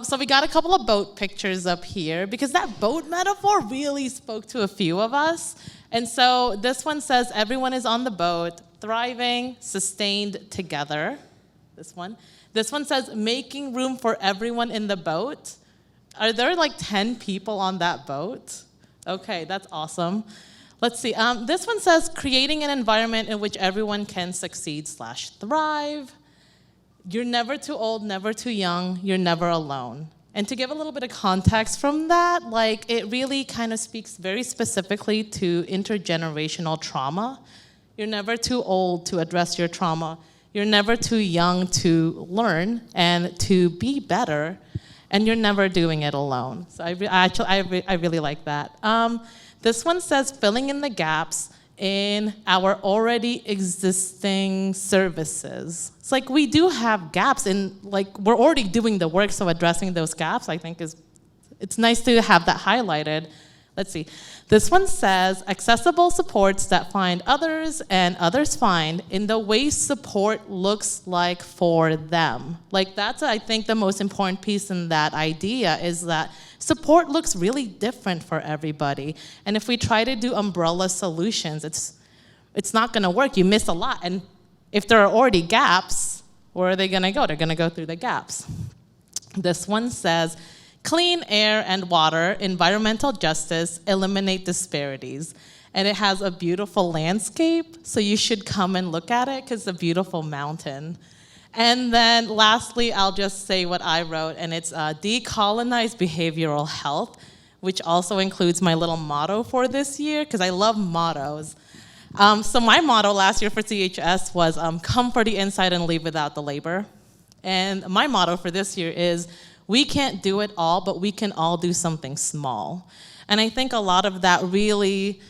So we got a couple of boat pictures up here because that boat metaphor really spoke to a few of us. And so this one says everyone is on the boat, thriving, sustained together. This one. This one says making room for everyone in the boat. Are there like 10 people on that boat? Okay, that's awesome. Let's see. This one says creating an environment in which everyone can succeed/thrive. You're never too old, never too young. You're never alone. And to give a little bit of context from that, like it really kind of speaks very specifically to intergenerational trauma. You're never too old to address your trauma. You're never too young to learn and to be better. And you're never doing it alone. So I really like that. This one says filling in the gaps in our already existing services. It's like we do have gaps in, like we're already doing the work, so addressing those gaps I think it's nice to have that highlighted. Let's see. This one says accessible supports that find others and others find in the way support looks like for them. Like that's, I think, the most important piece in that idea is that support looks really different for everybody. And if we try to do umbrella solutions, it's not gonna work. You miss a lot. And if there are already gaps, where are they gonna go? They're gonna go through the gaps. This one says, clean air and water, environmental justice, eliminate disparities. And it has a beautiful landscape, so you should come and look at it because it's a beautiful mountain. And then lastly, I'll just say what I wrote, and it's decolonize behavioral health, which also includes my little motto for this year, because I love mottos. So my motto last year for CHS was come for the inside and leave without the labor. And my motto for this year is, we can't do it all, but we can all do something small. And I think a lot of that really,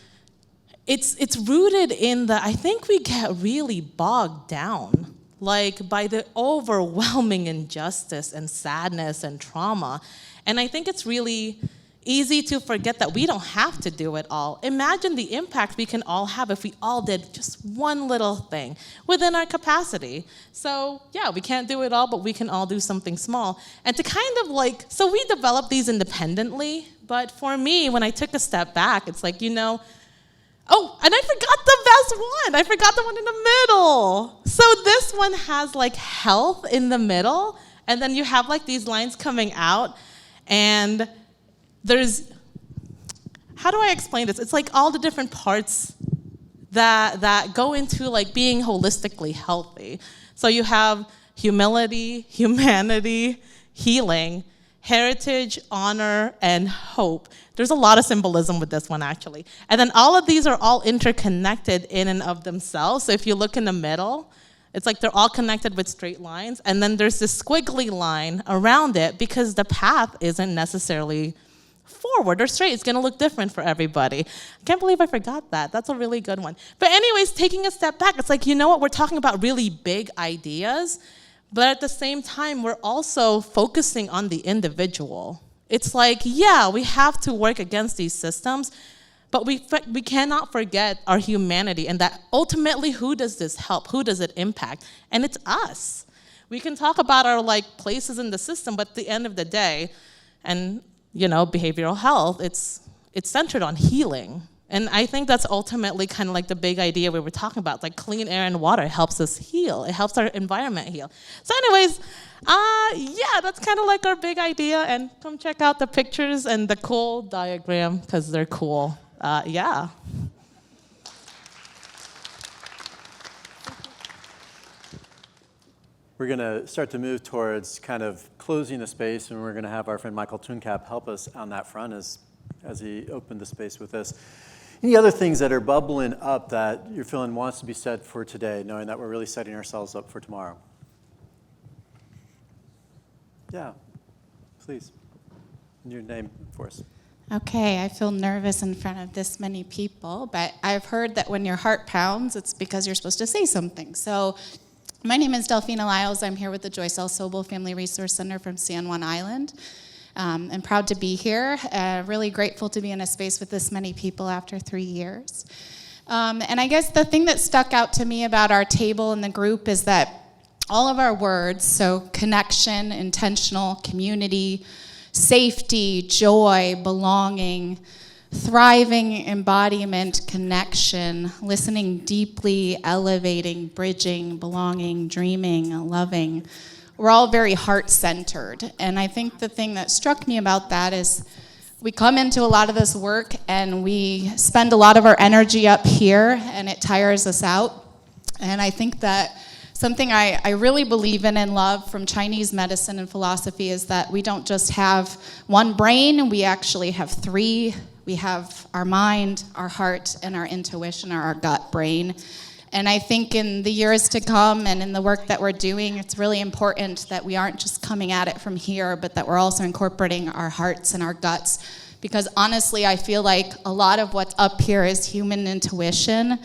it's rooted in the, I think we get really bogged down, like by the overwhelming injustice and sadness and trauma. And I think it's really easy to forget that we don't have to do it all. Imagine the impact we can all have if we all did just one little thing within our capacity. So yeah, we can't do it all, but we can all do something small. And to kind of like, so we developed these independently, but for me, when I took a step back, it's like, you know, oh, and I forgot the best one. I forgot the one in the middle. So this one has like health in the middle, and then you have like these lines coming out, and there's, how do I explain this? It's like all the different parts that go into like being holistically healthy. So you have humility, humanity, healing, heritage, honor, and hope. There's a lot of symbolism with this one, actually. And then all of these are all interconnected in and of themselves. So if you look in the middle, it's like they're all connected with straight lines. And then there's this squiggly line around it because the path isn't necessarily forward or straight. It's going to look different for everybody. I can't believe I forgot that. That's a really good one. But anyways, taking a step back, it's like, you know what? We're talking about really big ideas, but at the same time, we're also focusing on the individual. It's like, yeah, we have to work against these systems, but we cannot forget our humanity and that ultimately, who does this help? Who does it impact? And it's us. We can talk about our like places in the system, but at the end of the day, and you know, behavioral health, it's centered on healing. And I think that's ultimately kind of like the big idea we were talking about, like clean air and water helps us heal. It helps our environment heal. So anyways, yeah, that's kind of like our big idea. And come check out the pictures and the cool diagram because they're cool. Yeah. We're going to start to move towards kind of closing the space, and we're going to have our friend Michael Tooncap help us on that front as he opened the space with us. Any other things that are bubbling up that you're feeling wants to be said for today, knowing that we're really setting ourselves up for tomorrow? Yeah, please. Your name for us. Okay, I feel nervous in front of this many people, but I've heard that when your heart pounds, it's because you're supposed to say something. So my name is Delphina Lyles. I'm here with the Joyce L. Sobel Family Resource Center from San Juan Island. I'm proud to be here. Really grateful to be in a space with this many people after 3 years. And I guess the thing that stuck out to me about our table and the group is that all of our words, so connection, intentional, community, safety, joy, belonging, thriving embodiment, connection, listening deeply, elevating, bridging, belonging, dreaming, loving. We're all very heart-centered. And I think the thing that struck me about that is we come into a lot of this work and we spend a lot of our energy up here and it tires us out. And I think that something I really believe in and love from Chinese medicine and philosophy is that we don't just have one brain, we actually have three. We have our mind, our heart, and our intuition, or our gut brain. And I think in the years to come and in the work that we're doing, it's really important that we aren't just coming at it from here, but that we're also incorporating our hearts and our guts. Because honestly, I feel like a lot of what's up here is human intuition,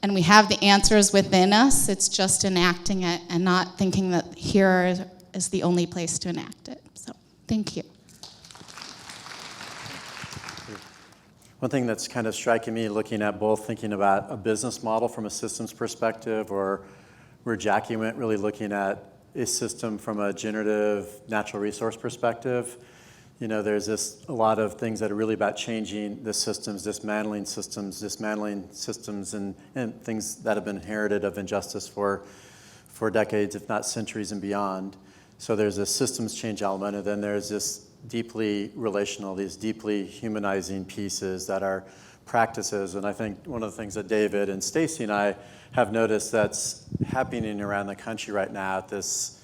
and we have the answers within us. It's just enacting it and not thinking that here is the only place to enact it. So, thank you. One thing that's kind of striking me looking at both thinking about a business model from a systems perspective, or where Jackie went really looking at a system from a generative natural resource perspective. You know, there's a lot of things that are really about changing the systems, dismantling systems and things that have been inherited of injustice for decades, if not centuries and beyond. So there's a systems change element, and then there's this deeply relational, these deeply humanizing pieces that are practices. And I think one of the things that David and Stacy and I have noticed that's happening around the country right now at this,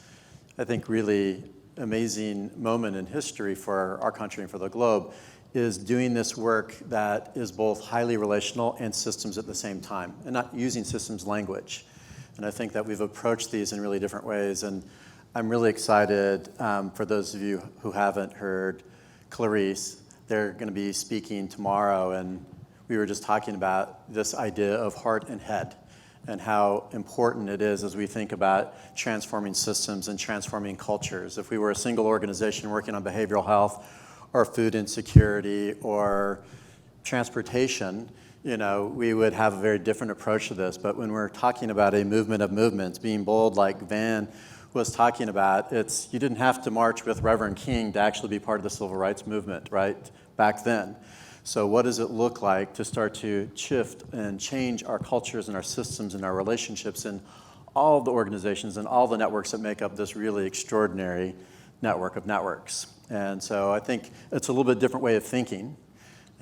I think, really amazing moment in history for our country and for the globe, is doing this work that is both highly relational and systems at the same time, and not using systems language. And I think that we've approached these in really different ways. And I'm really excited for those of you who haven't heard Clarice. They're going to be speaking tomorrow, and we were just talking about this idea of heart and head and how important it is as we think about transforming systems and transforming cultures. If we were a single organization working on behavioral health or food insecurity or transportation, you know, we would have a very different approach to this. But when we're talking about a movement of movements, being bold like Van was talking about, you didn't have to march with Reverend King to actually be part of the civil rights movement, right, back then. So what does it look like to start to shift and change our cultures and our systems and our relationships in all of the organizations and all the networks that make up this really extraordinary network of networks? And so I think it's a little bit different way of thinking.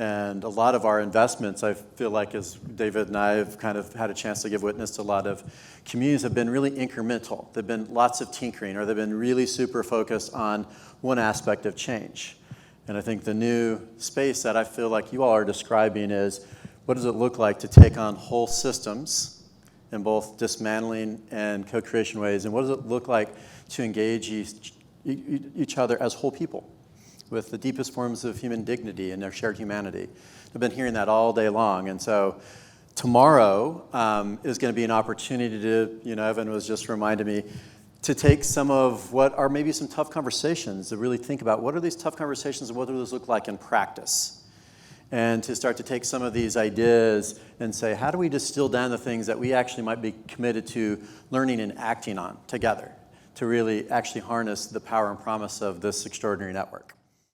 And a lot of our investments, I feel like, as David and I have kind of had a chance to give witness to, a lot of communities have been really incremental. They've been lots of tinkering, or they've been really super focused on one aspect of change. And I think the new space that I feel like you all are describing is, what does it look like to take on whole systems in both dismantling and co-creation ways? And what does it look like to engage each other as whole people with the deepest forms of human dignity and their shared humanity? I've been hearing that all day long. And so tomorrow is going to be an opportunity to, you know, Evan was just reminding me, to take some of what are maybe some tough conversations, to really think about what are these tough conversations and what do those look like in practice? And to start to take some of these ideas and say, how do we distill down the things that we actually might be committed to learning and acting on together to really actually harness the power and promise of this extraordinary network?